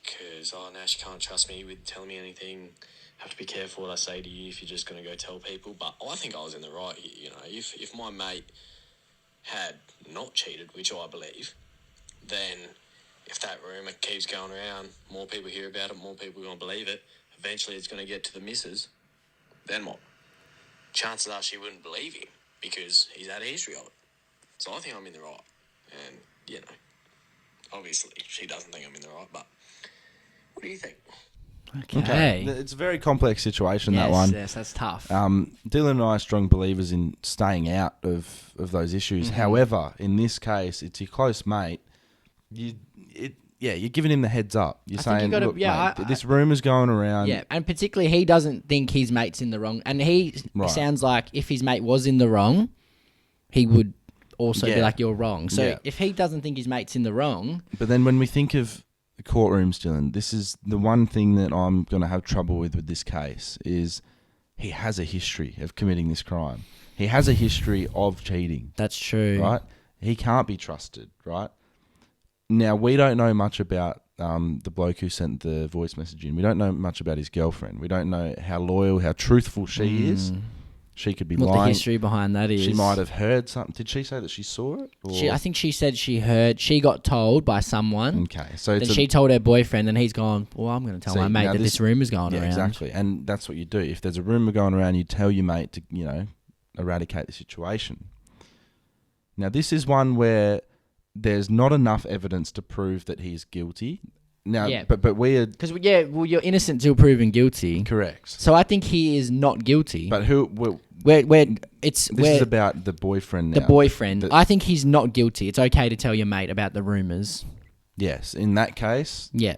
because, oh, now she can't trust me with telling me anything. Have to be careful what I say to you if you're just going to go tell people. But I think I was in the right here, you know. If my mate had not cheated, which I believe, then if that rumour keeps going around, more people hear about it, more people are going to believe it. Eventually it's going to get to the missus. Then what? Chances are she wouldn't believe him because he's had a history of it. So I think I'm in the right. And, you know, obviously she doesn't think I'm in the right, but what do you think? Okay. It's a very complex situation, that one. Yes, that's tough. Dylan and I are strong believers in staying out of those issues. Mm-hmm. However, in this case, it's your close mate. You're giving him the heads up. You're saying, look, mate, this rumour's going around. Yeah, and particularly he doesn't think his mate's in the wrong. And he sounds like if his mate was in the wrong, he would also be like, you're wrong. So if he doesn't think his mate's in the wrong... But then when we think of the courtrooms, Dylan, this is the one thing that I'm going to have trouble with this case is he has a history of committing this crime. He has a history of cheating. That's true. Right? He can't be trusted, right? Now, we don't know much about the bloke who sent the voice message in. We don't know much about his girlfriend. We don't know how loyal, how truthful she is. She could be lying. What the history behind that is. She might have heard something. Did she say that she saw it? I think she said she heard. She got told by someone. Okay. So then she told her boyfriend, and he's gone, well, I'm going to tell my mate that this rumour's going around. Exactly. And that's what you do. If there's a rumour going around, you tell your mate to, you know, eradicate the situation. Now, this is one where there's not enough evidence to prove that he's guilty. Now, but we're... Because, you're innocent till proven guilty. Correct. So I think he is not guilty. But who... This is about the boyfriend now. The boyfriend. I think he's not guilty. It's okay to tell your mate about the rumours. Yes. In that case... Yeah.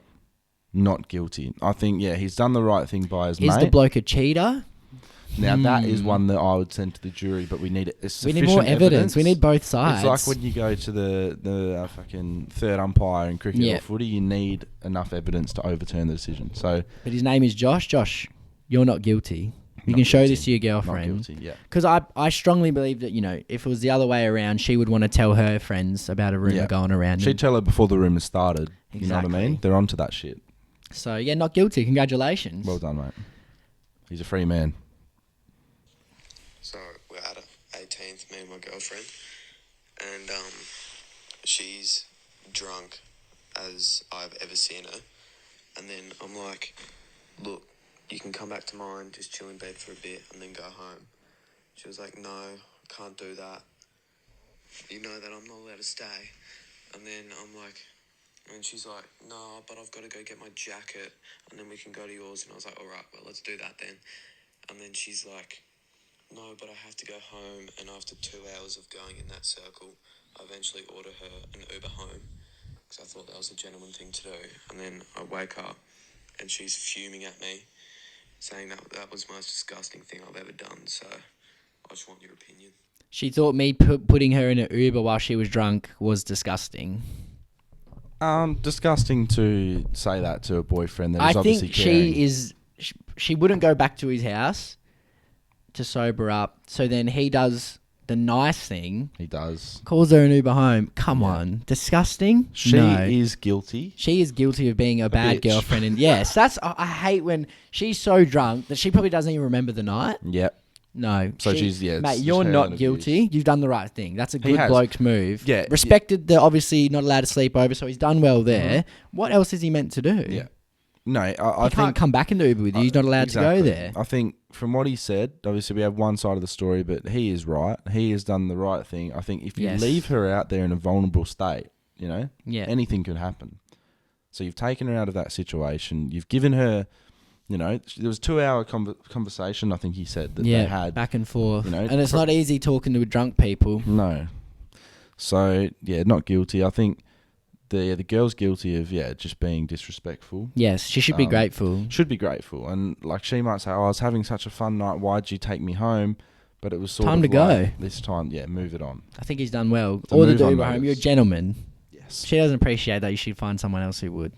Not guilty. I think, he's done the right thing by his mate. Is the bloke a cheater? Now, that is one that I would send to the jury, but we need more evidence. We need both sides. It's like when you go to the fucking third umpire in cricket or footy, you need enough evidence to overturn the decision. So, but his name is Josh. Josh, you're not guilty. You can show this to your girlfriend. Not guilty, yeah. Because I strongly believe that, you know, if it was the other way around, she would want to tell her friends about a rumour going around. She'd tell her before the rumour started. Exactly. You know what I mean? They're onto that shit. So, not guilty. Congratulations. Well done, mate. He's a free man. So we're at 18th, me and my girlfriend, and she's drunk as I've ever seen her. And then I'm like, look, you can come back tomorrow and just chill in bed for a bit and then go home. She was like, no, I can't do that. You know that I'm not allowed to stay. And then I'm like, and she's like, no, but I've got to go get my jacket and then we can go to yours. And I was like, all right, well, let's do that then. And then she's like, no, but I have to go home, and after 2 hours of going in that circle, I eventually order her an Uber home, because I thought that was a gentleman thing to do. And then I wake up, and she's fuming at me, saying that was the most disgusting thing I've ever done, so I just want your opinion. She thought me putting her in an Uber while she was drunk was disgusting. Disgusting to say that to a boyfriend that is obviously caring. She she wouldn't go back to his house to sober up. So then he does the nice thing. He does. Calls her an Uber home. Come on. Disgusting? She is guilty. She is guilty of being a bad bitch. girlfriend. And yes, I hate when she's so drunk that she probably doesn't even remember the night. Yep. No. So she's, mate, you're not guilty. You've done the right thing. That's a good bloke's move. Yeah. Respected the obviously not allowed to sleep over, so he's done well there. What else is he meant to do? Yeah. No, I think... He can't come back in the Uber with you. He's not allowed to go there. I think from what he said, obviously we have one side of the story, but he is right. He has done the right thing. I think if you leave her out there in a vulnerable state, you know, anything could happen. So you've taken her out of that situation. You've given her... You know, there was a 2-hour conversation, I think he said, that they had. Back and forth. You know, and it's not easy talking to drunk people. No. So, yeah, not guilty. I think the girl's guilty of, just being disrespectful. Yes, she should be grateful. Should be grateful. And, like, she might say, I was having such a fun night. Why'd you take me home? But it was sort Time of to go. like, this time, move it on. I think he's done well. To Or the move on dude home. notice. You're a gentleman. Yes. She doesn't appreciate that. You should find someone else who would.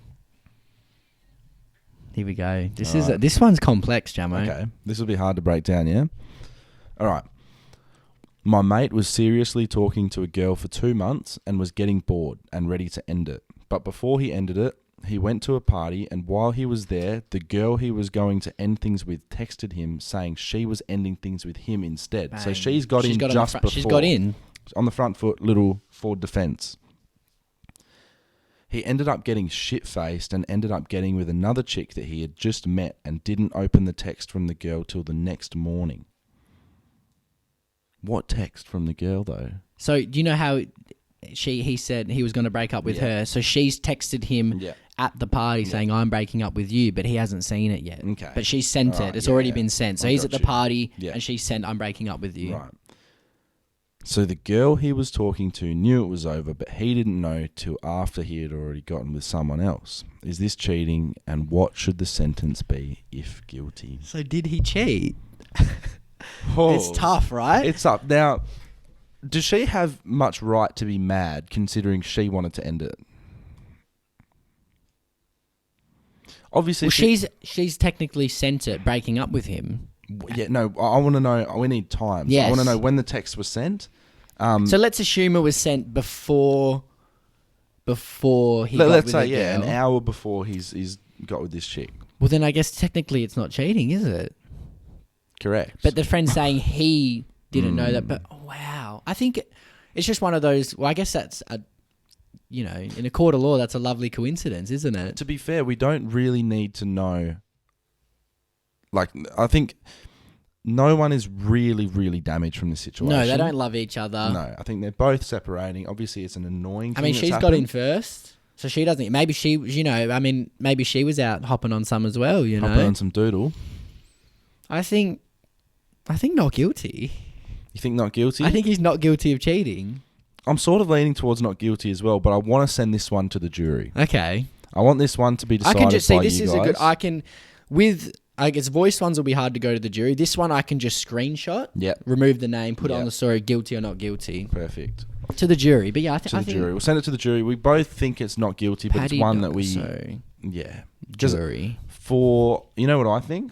Here we go. This one's complex, Jamo. Okay. This will be hard to break down, yeah? All right. My mate was seriously talking to a girl for 2 months and was getting bored and ready to end it. But before he ended it, he went to a party, and while he was there, the girl he was going to end things with texted him saying she was ending things with him instead. Bang. So she's got in just before. She's got in. On the front foot, little forward defence. He ended up getting shit-faced and ended up getting with another chick that he had just met and didn't open the text from the girl till the next morning. What text from the girl, though? So do you know how he said he was going to break up with her? So she's texted him at the party saying, I'm breaking up with you, but he hasn't seen it yet. Okay. But she sent it. It's already been sent. So he's at the party and she sent, I'm breaking up with you. Right. So the girl he was talking to knew it was over, but he didn't know till after he had already gotten with someone else. Is this cheating, and what should the sentence be if guilty? So did he cheat? Oh, it's tough, right? It's up. Now, does she have much right to be mad considering she wanted to end it? Obviously, well, she's technically sent it breaking up with him. Yeah, no, I want to know. We need times. Yes. I want to know when the text was sent. So let's assume it was sent before he let's say the girl. an hour before he's got with this chick. Well, then I guess technically it's not cheating, is it? Correct. But the friend's saying he didn't know that. But wow, I think it's just one of those. Well, I guess that's in a court of law, that's a lovely coincidence, isn't it? To be fair, we don't really need to know. Like, I think no one is really, really damaged from this situation. No, they don't love each other. No, I think they're both separating. Obviously, it's an annoying thing. I mean, she's got in first, so she doesn't. Maybe she, maybe she was out hopping on some as well. Hopping on some doodle. I think not guilty. You think not guilty? I think he's not guilty of cheating. I'm sort of leaning towards not guilty as well, but I want to send this one to the jury. Okay. I want this one to be decided by you guys. I can just see this is a good. I guess voice ones will be hard to go to the jury. This one I can just screenshot, remove the name, put it on the story, guilty or not guilty. Perfect. To the jury. But yeah, I think... jury. We'll send it to the jury. We both think it's not guilty, but it's one that we... Jury. For... You know what I think?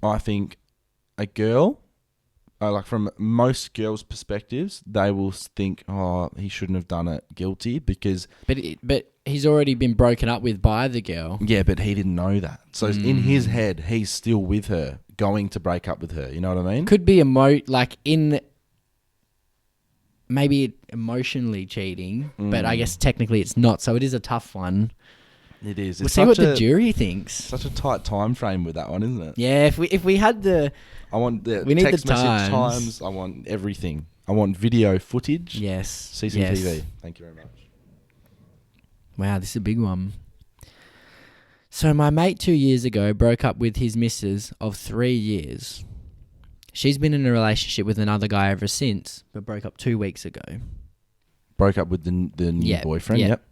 I think a girl, like from most girls' perspectives, they will think, oh, he shouldn't have done it, guilty, because... But he's already been broken up with by the girl. Yeah, but he didn't know that. So in his head, he's still with her, going to break up with her. You know what I mean? Could be maybe emotionally cheating, but I guess technically it's not. So it is a tough one. It is. We'll see what the jury thinks. Such a tight time frame with that one, isn't it? Yeah, if we had I want the we need text the message times. I want everything. I want video footage. Yes. CCTV. Thank you very much. Wow, this is a big one. So my mate 2 years ago broke up with his missus of 3 years. She's been in a relationship with another guy ever since, but broke up 2 weeks ago. Broke up with the new boyfriend? Yep.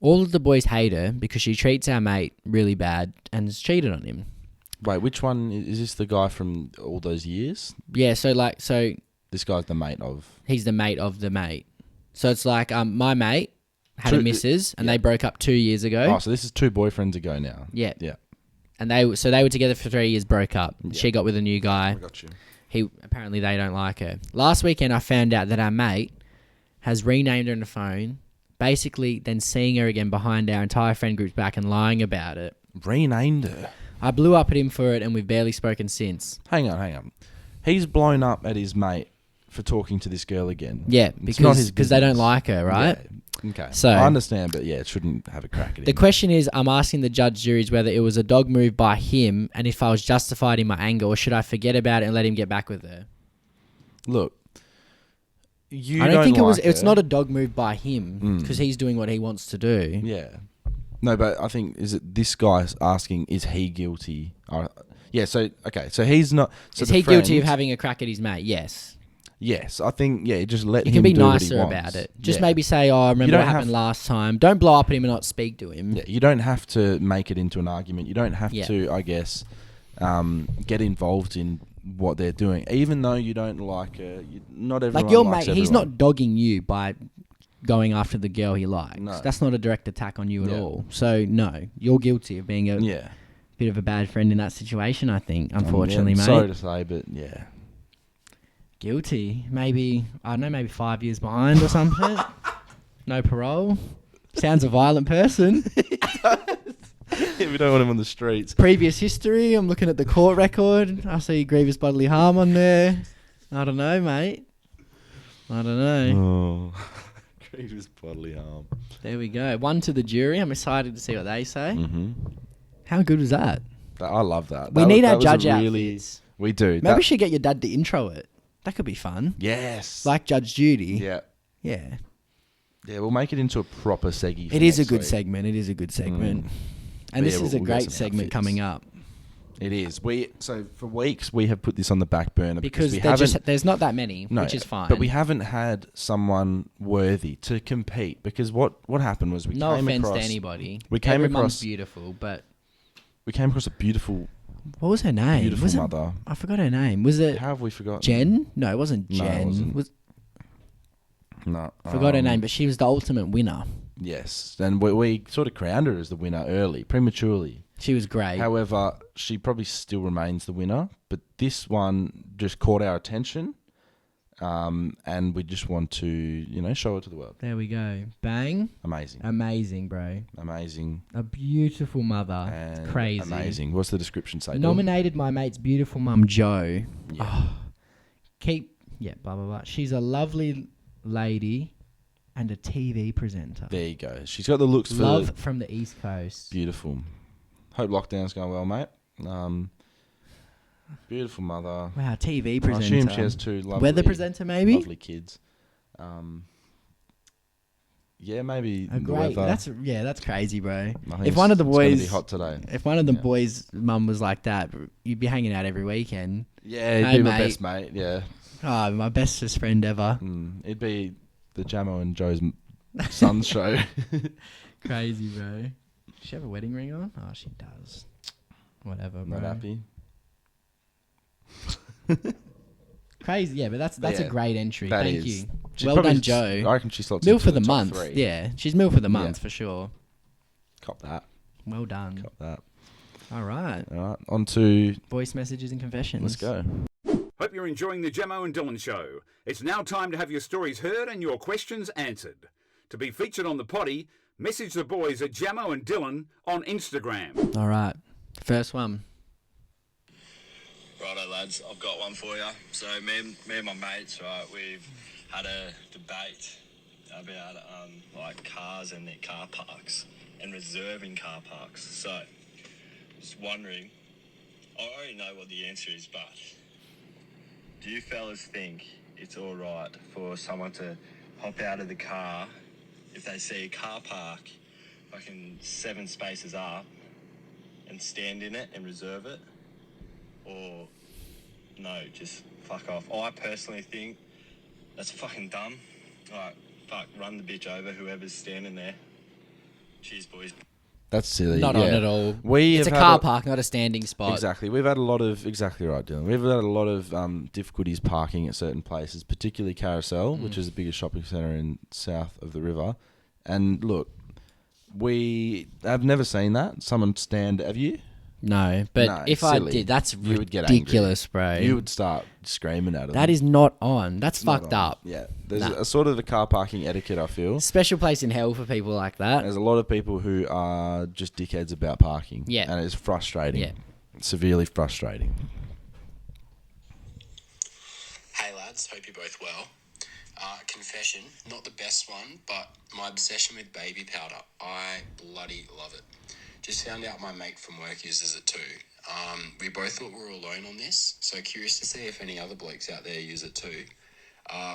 All of the boys hate her because she treats our mate really bad and has cheated on him. Wait, which one? Is this the guy from all those years? Yeah, so... This guy's the mate of... He's the mate of the mate. So it's like my mate had a missus and they broke up 2 years ago. Oh, so this is 2 boyfriends ago now. Yeah. Yeah. And they were together for 3 years, broke up. Yeah. She got with a new guy. I got you. Apparently they don't like her. Last weekend I found out that our mate has renamed her on the phone, basically then seeing her again behind our entire friend group's back and lying about it. Renamed her? I blew up at him for it and we've barely spoken since. Hang on. He's blown up at his mate for talking to this girl again. Yeah, because they don't like her, right? Yeah. Okay. So I understand, but yeah, it shouldn't have a crack at him. The question is, I'm asking the judge juries whether it was a dog move by him and if I was justified in my anger, or should I forget about it and let him get back with her? Look, I don't think it's not a dog move by him because he's doing what he wants to do. Yeah. No, but I think, is it this guy's asking, is he guilty? Yeah, so, okay, so he's not... So is he guilty of having a crack at his mate? Yes. Yes, I think, just let You him can be do what he nicer wants. about it. Just Yeah. maybe say, oh, I remember don't what happened have- last time. Don't blow up at him and not speak to him. Yeah, you don't have to make it into an argument. You don't have Yeah. to, I guess, get involved in what they're doing. Even though you don't like not everyone Like your likes mate, he's everyone. not dogging you by going after the girl he likes. No. That's not a direct attack on you at Yeah. all. So, no, you're guilty of being a Yeah. bit of a bad friend in that situation, I think, unfortunately, Yeah, mate. sorry to say, but yeah. Guilty. Maybe, I don't know, maybe 5 years behind or something. No parole. Sounds a violent person. We don't want him on the streets. Previous history, I'm looking at the court record. I see grievous bodily harm on there. I don't know, mate. I don't know. Oh, grievous bodily harm. There we go. 1 to the jury. I'm excited to see what they say. Mm-hmm. How good was that? I love that. We That need was- our that was a judge really, outfits. We do. Maybe That- we should get your dad to intro it. That could be fun. Yes. Like Judge Judy. Yeah. Yeah. Yeah, we'll make it into a proper seggy. It is a good segment. It is a good segment. And Yeah, this is a we'll get great some segment outfits. coming up. It is. So for weeks we have put this on the back burner Because we haven't. there's not that many, No, which is fine. But we haven't had someone worthy to compete because what happened was we no came offense across to anybody. we came Every mum's across- beautiful, but we came across a beautiful what was her name? beautiful Was it- mother. I forgot her name. Was it How have we forgotten? Jen? No, it wasn't No, it Jen. wasn't. No. Forgot her name, but she was the ultimate winner. Yes, and we sort of crowned her as the winner early, prematurely. She was great. However, she probably still remains the winner, but this one just caught our attention, and we just want to, show it to the world. There we go. Bang. Amazing, Amazing, bro. amazing, A beautiful mother. and It's crazy. amazing. What's the description say? Dylan? Nominated my mate's beautiful mum, Joe. Yeah. Blah, blah, blah. She's a lovely lady and a TV presenter. There you go. She's got the looks for Love from the East Coast. beautiful. Hope lockdown's going well, mate. Beautiful mother. Wow, TV I presenter. assume she has two lovely, Weather presenter, maybe? lovely kids. Yeah, maybe A the great. weather. That's crazy, bro. I think If one of the it's gonna be boys, hot today. if one of the Yeah. boys' mum was like that, you'd be hanging out every weekend. Yeah, he'd Hey, be my mate. best mate. Yeah, Oh, my bestest friend ever. it'd be the Jamo and Joe's son's show. Crazy, bro. Does she have a wedding ring on? Oh, she does. Whatever, bro. Not happy. Crazy, yeah, but that's Yeah, a great entry. that Thank is. you. She's Well probably done, Joe. I reckon she slots Mill into for the top month. 3. Yeah, she's mill for the month Yeah. for sure. Cop that. Well done. Cop that. All right. All right, on to Voice messages and confessions. let's go. Hope you're enjoying the Jamo and Dylan show. It's now time to have your stories heard and your questions answered. To be featured on the Poddy, message the boys at Jamo and Dylan on Instagram. All right. First one. Righto, lads, I've got one for you. So me and my mates, right, we've had a debate about like cars and their car parks and reserving car parks. So, just wondering, I already know what the answer is, but do you fellas think it's all right for someone to hop out of the car if they see a car park fucking 7 spaces up and stand in it and reserve it? Or no, just fuck off. I personally think that's fucking dumb. Alright, fuck, run the bitch over, whoever's standing there. Cheers, boys. That's silly. Not yeah. on at all. We It's a have had car park, not a standing spot. Exactly. We've had a lot of exactly right, Dylan. We've had a lot of difficulties parking at certain places, particularly Carousel, which is the biggest shopping centre in south of the river. And look, we have never seen that. Someone stand. Have you? No, but No, if silly. I did, that's You would get angry. ridiculous, bro. You would start screaming at them. That is not on. That's Not fucked on. up. Yeah. There's Nah. a sort of a car parking etiquette, I feel. Special place in hell for people like that. There's a lot of people who are just dickheads about parking. Yeah. And it's frustrating. Yeah. Severely frustrating. Hey lads, hope you're both well. Confession, not the best one, but my obsession with baby powder. I bloody love it. Just found out my mate from work uses it too. We both thought we were alone on this, so curious to see if any other blokes out there use it too.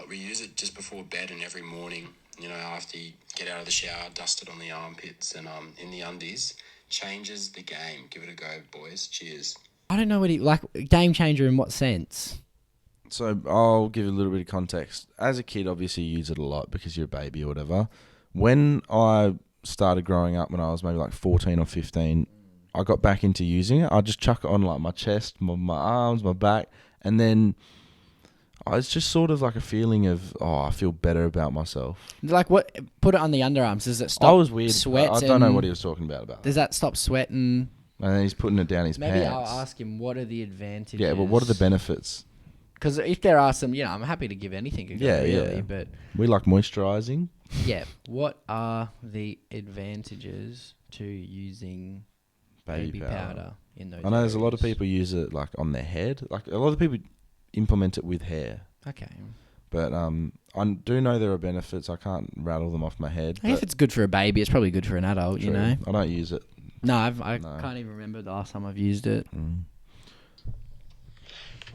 We use it just before bed and every morning, after you get out of the shower, dust it on the armpits and in the undies. Changes the game. Give it a go, boys. Cheers. I don't know what like game changer in what sense. So I'll give you a little bit of context. As a kid, obviously you use it a lot because you're a baby or whatever. When I started growing up, when I was maybe like 14 or 15, I got back into using it. I'd just chuck it on like my chest, my arms, my back, and then it's just sort of like a feeling of, I feel better about myself. Like what? Put it on the underarms. Does it stop? I was weird. Sweat. I don't know what he was talking about. Does that stop sweat and? And then he's putting it down his pants. Maybe I'll ask him what are the advantages. Yeah, but what are the benefits? Because if there are some, I'm happy to give anything a go. Really, but we like moisturising. Yeah. What are the advantages to using baby powder in those? I know there's a lot of people use it like on their head. Like a lot of people implement it with hair. Okay. But I do know there are benefits. I can't rattle them off my head. If it's good for a baby, it's probably good for an adult. True. I don't use it. No, I can't even remember the last time I've used it.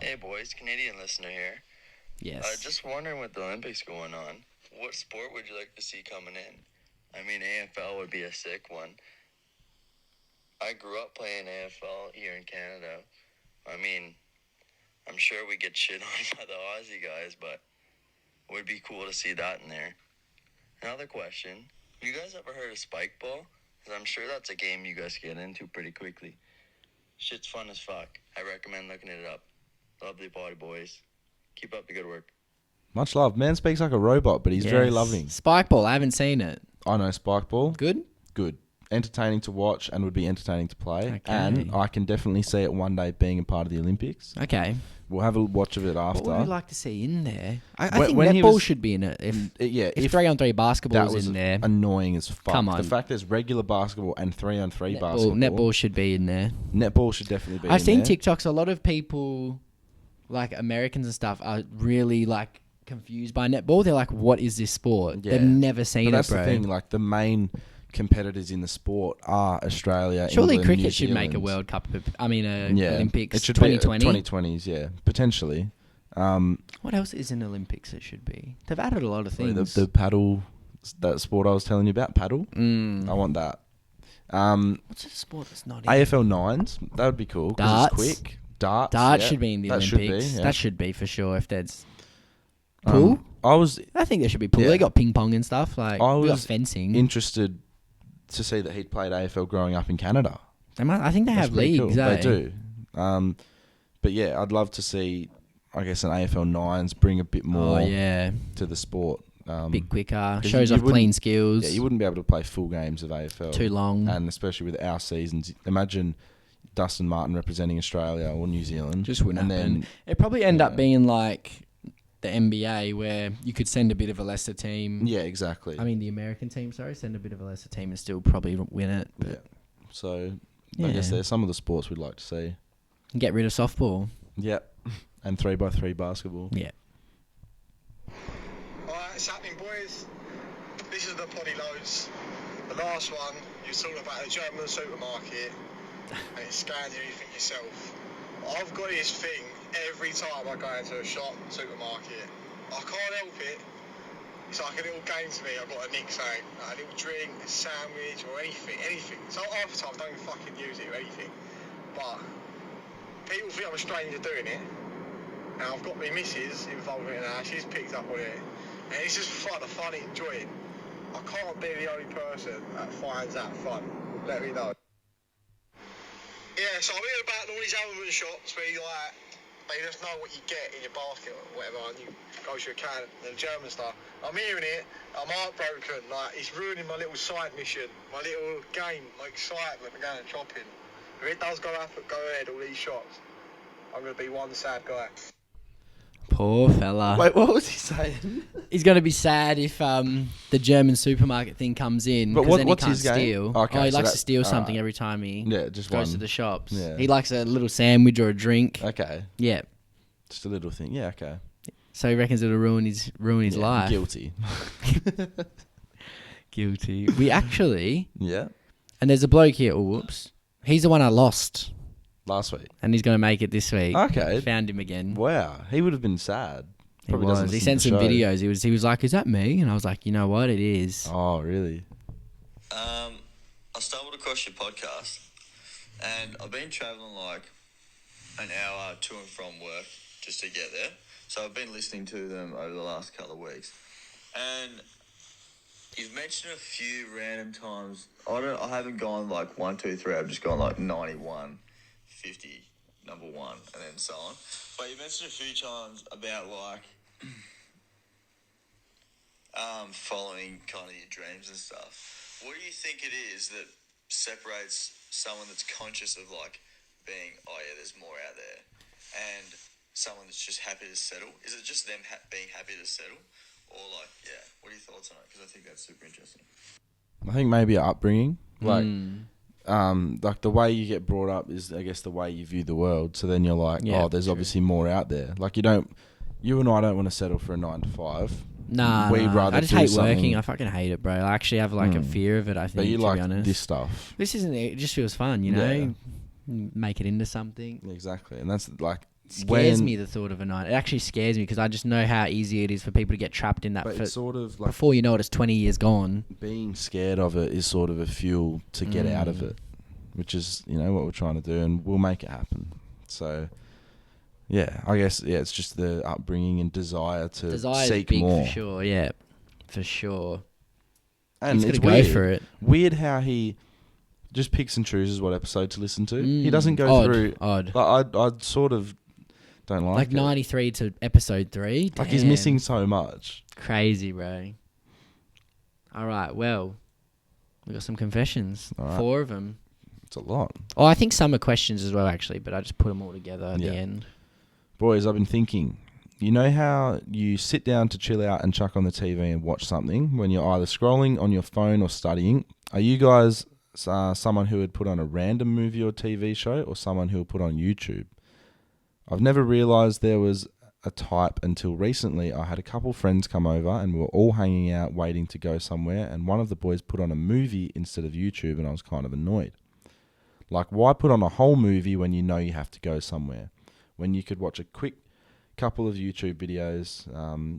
Hey boys, Canadian listener here. Yes. Just wondering with the Olympics going on, what sport would you like to see coming in? I mean, AFL would be a sick one. I grew up playing AFL here in Canada. I mean, I'm sure we get shit on by the Aussie guys, but it would be cool to see that in there. Another question, you guys ever heard of spike ball? Because I'm sure that's a game you guys get into pretty quickly. Shit's fun as fuck. I recommend looking it up. Love the Poddy boys. Keep up the good work. Much love. Man speaks like a robot, but he's very loving. Spike ball, I haven't seen it. I know spike ball. Good? Good. Entertaining to watch and would be entertaining to play. Okay. And I can definitely see it one day being a part of the Olympics. Okay. We'll have a watch of it after. What would you like to see in there? I When- think when he netball was- should be in it. If if 3-on-3 basketball that is was in there. annoying as fuck. Come on. The fact there's regular basketball and 3-on-3 basketball. Netball should be in there. Netball should definitely be I've seen there. TikToks. A lot of people, like Americans and stuff, are really like confused by netball. They're like, "What is this sport?" Yeah. They've never seen But it, that's bro. the thing. Like the main competitors in the sport are Australia. Surely England, cricket New should make a Zealand. World Cup. Olympics. It should 2020. be 2020s. Yeah, potentially. What else is in Olympics? It should be. They've added a lot of things. The paddle, that sport I was telling you about, paddle. I want that. What's a sport that's not in? AFL 9s. That would be cool. 'Cause Darts. It's quick. Darts. Dart yeah. should be in the That Olympics. Should be, yeah. That should be for sure. If there's pool, I was I think there should be pool. Yeah. They got ping pong and stuff. Like I we got was fencing. interested to see that he'd played AFL growing up in Canada. I think they That's have pretty leagues. cool. Eh? They do. But yeah, I'd love to see, I guess, an AFL 9s bring a bit more Oh yeah, to the sport. bit quicker. 'cause Shows you off clean wouldn't- skills. Yeah, you wouldn't be able to play full games of AFL. Too long. And especially with our seasons. Imagine Dustin Martin representing Australia or New Zealand. Just wouldn't and happen. then It'd probably end up yeah. being like the NBA, where you could send a bit of a lesser team. Yeah, exactly. I mean, the American team, send a bit of a lesser team and still probably win it. But yeah. So I guess Yeah. there's some of the sports we'd like to see. Get rid of softball. Yep. And 3x3 basketball. Yeah. Alright, it's happening, boys. This is the Poddy Loads. The last one, you was talking about the German supermarket and it's scanning everything yourself. I've got this thing every time I go into a shop, supermarket. I can't help it. It's like a little game to me. I've got to nick something, like a little drink, a sandwich, or anything. So half the time I don't even fucking use it or anything. But people think I'm a stranger doing it. And I've got my missus involved in it now. She's picked up on it. And it's just fun, I find it enjoying. I can't be the only person that finds that fun. Let me know. Yeah, so I'm hearing about all these almond shops where you like, they just know what you get in your basket or whatever, and you go to your can, the German stuff. I'm hearing it, I'm heartbroken, like, it's ruining my little side mission, my little game, my excitement of going shopping. If it does go ahead, all these shops, I'm going to be one sad guy. Poor fella. Wait, what was he saying? He's going to be sad if the German supermarket thing comes in. But Because then what's he can't his game? steal. Okay, he so likes that- to steal something alright. every time he Yeah, just goes one. to the shops. Yeah. He likes a little sandwich or a drink. Okay. Yeah. Just a little thing. Yeah, okay. So he reckons it'll ruin his Yeah, life. Guilty. Guilty. We actually... Yeah. And there's a bloke here. Oh, whoops. He's the one I lost. Last week. And he's going to make it this week. Okay. Found him again. Wow. He would have been sad. He Probably doesn't was. He listen sent to some the show. videos. He was like, "Is that me?" And I was like, "You know what? It is." Oh, really? I stumbled across your podcast, and I've been travelling like an hour to and from work just to get there. So I've been listening to them over the last couple of weeks. And you've mentioned a few random times. I haven't gone like 1, 2, 3. I've just gone like 91, 50, number 1, and then so on. But you mentioned a few times about like following kind of your dreams and stuff. What do you think it is that separates someone that's conscious of like being, oh yeah, there's more out there, and someone that's just happy to settle? Is it just them being happy to settle? Or like, yeah, what are your thoughts on it? Because I think that's super interesting. I think maybe your upbringing, like the way you get brought up is, I guess, the way you view the world. So then you're like, there's obviously more out there. Like you and I don't want to settle for a 9 to 5. Nah, we'd rather I just hate working. I fucking hate it, bro. I actually have like a fear of it. I think. But you to like be honest, this stuff. This isn't. It just feels fun, you know. Yeah. Make it into something. Exactly, and that's like scares me, the thought of a night. It actually scares me because I just know how easy it is for people to get trapped in that. But it's sort of like, before you know it, it's 20 years gone. Being scared of it is sort of a fuel to get out of it, which is, you know, what we're trying to do, and we'll make it happen. So, yeah, I guess, it's just the upbringing and desire to seek big more. For sure, yeah, for sure. And it's gotta go for it. Weird how he just picks and chooses what episode to listen to. He doesn't go through. Odd. Like, I sort of don't like it. 93 to episode 3. Like, he's missing so much. Crazy, bro. All right, well, we got some confessions. All right. 4 of them. It's a lot. Oh, I think some are questions as well, actually, but I just put them all together at the end. Boys, I've been thinking. You know how you sit down to chill out and chuck on the TV and watch something when you're either scrolling on your phone or studying? Are you guys someone who would put on a random movie or TV show, or someone who would put on YouTube? I've never realised there was a type until recently. I had a couple friends come over and we were all hanging out waiting to go somewhere, and one of the boys put on a movie instead of YouTube, and I was kind of annoyed. Like, why put on a whole movie when you know you have to go somewhere, when you could watch a quick couple of YouTube videos?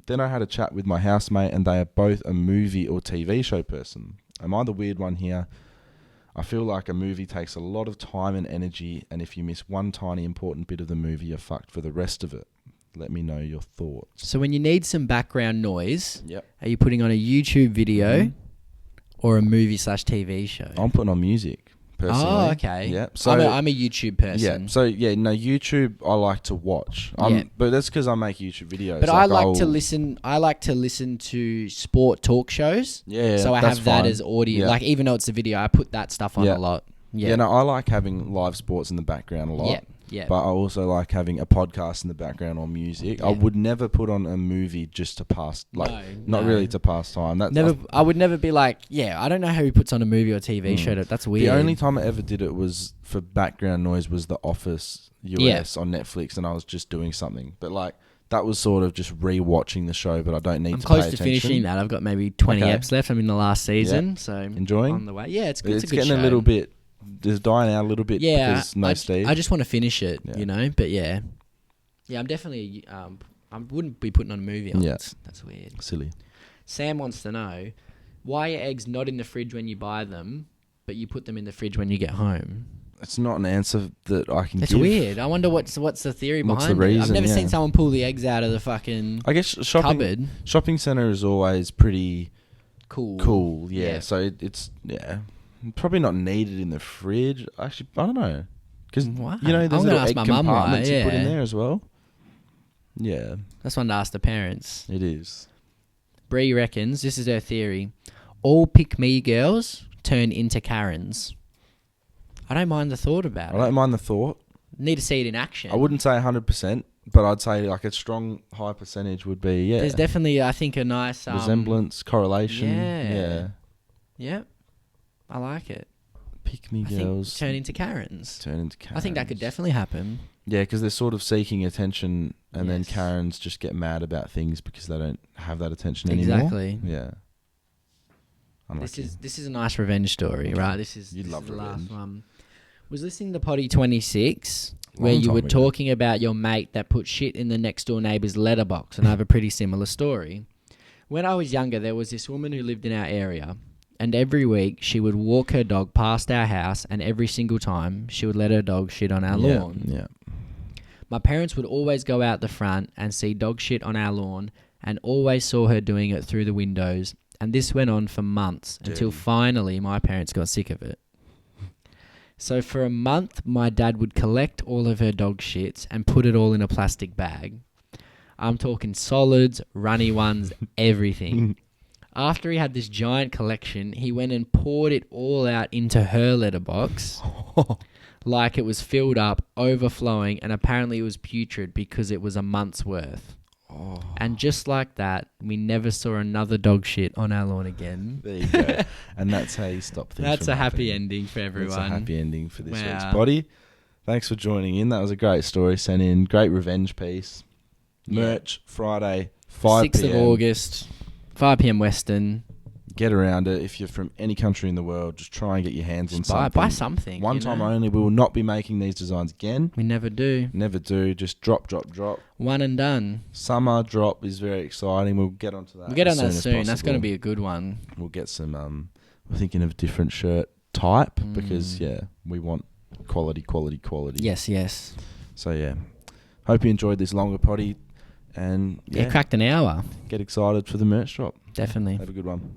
Then I had a chat with my housemate, and they are both a movie or TV show person. Am I the weird one here? I feel like a movie takes a lot of time and energy, and if you miss one tiny important bit of the movie, you're fucked for the rest of it. Let me know your thoughts. So when you need some background noise, Yep. Are you putting on a YouTube video or a movie/TV show? I'm putting on music, personally. Oh, okay. Yeah. So I'm a YouTube person. Yeah. So YouTube I like to watch. But that's because I make YouTube videos. But I like to listen. I like to listen to sport talk shows. Yeah. So I have that fine. as audio. Yeah. Like, even though it's a video, I put that stuff on a lot. Yeah. Yeah. No, I like having live sports in the background a lot. Yeah. Yeah. But I also like having a podcast in the background or music. Yeah. I would never put on a movie just to pass, not really to pass time. I would never be like, I don't know how he puts on a movie or TV show. That's weird. The only time I ever did it was for background noise was The Office US on Netflix, and I was just doing something. But like, that was sort of just re-watching the show, but I don't need to pay attention. I'm close to finishing that. I've got maybe 20 eps left. I'm in the last season, so enjoying on the way. Yeah, it's a good getting show. a little bit. Just dying out a little bit because Steve. I just want to finish it, you know. But yeah, I'm definitely. I wouldn't be putting on a movie on it. That's weird. Silly. Sam wants to know why are eggs not in the fridge when you buy them, but you put them in the fridge when you get home. It's not an answer that I can give. It's weird. I wonder what's the theory behind the reason, it. I've never seen someone pull the eggs out of the fucking. I guess cupboard. Shopping centre is always pretty cool. Yeah. So it's probably not needed in the fridge. Actually, I don't know. Because, you know, there's little egg compartments you put in there as well. Yeah. That's one to ask the parents. It is. Bree reckons, this is her theory, all pick-me girls turn into Karens. I don't mind the thought about it. I don't mind the thought. Need to see it in action. I wouldn't say 100%, but I'd say like a strong high percentage would be, There's definitely, I think, a nice... resemblance, correlation. Yeah. Yep. I like it. Pick me girls. Turn into Karens. I think that could definitely happen. Yeah, because they're sort of seeking attention, and then Karens just get mad about things because they don't have that attention anymore. Exactly. Yeah. This is a nice revenge story, right? This is the revenge. last one. Was listening to Poddy 26, where you were talking about your mate that put shit in the next door neighbour's letterbox, and I have a pretty similar story. When I was younger, there was this woman who lived in our area. And every week, she would walk her dog past our house, and every single time, she would let her dog shit on our lawn. Yeah. My parents would always go out the front and see dog shit on our lawn and always saw her doing it through the windows. And this went on for months until finally my parents got sick of it. So for a month, my dad would collect all of her dog shits and put it all in a plastic bag. I'm talking solids, runny ones, everything. After he had this giant collection, he went and poured it all out into her letterbox like it was filled up, overflowing, and apparently it was putrid because it was a month's worth. Oh. And just like that, we never saw another dog shit on our lawn again. There you go. And that's how you stop things. That's a happy ending for everyone. That's a happy ending for this week's Poddy. Thanks for joining in. That was a great story. Sent in. Great revenge piece. Merch, Friday, 5 6th p.m. of August, 5 p.m. Western. Get around it. If you're from any country in the world, just try and get your hands on something. Buy something. One time only. We will not be making these designs again. We never do. Never do. Just drop. One and done. Summer drop is very exciting. We'll get onto that. We'll get on that soon. That's going to be a good one. We'll get some. We're thinking of a different shirt type because we want quality. Yes. So hope you enjoyed this longer Poddy, and cracked an hour. Get excited for the merch drop. Definitely. Have a good one.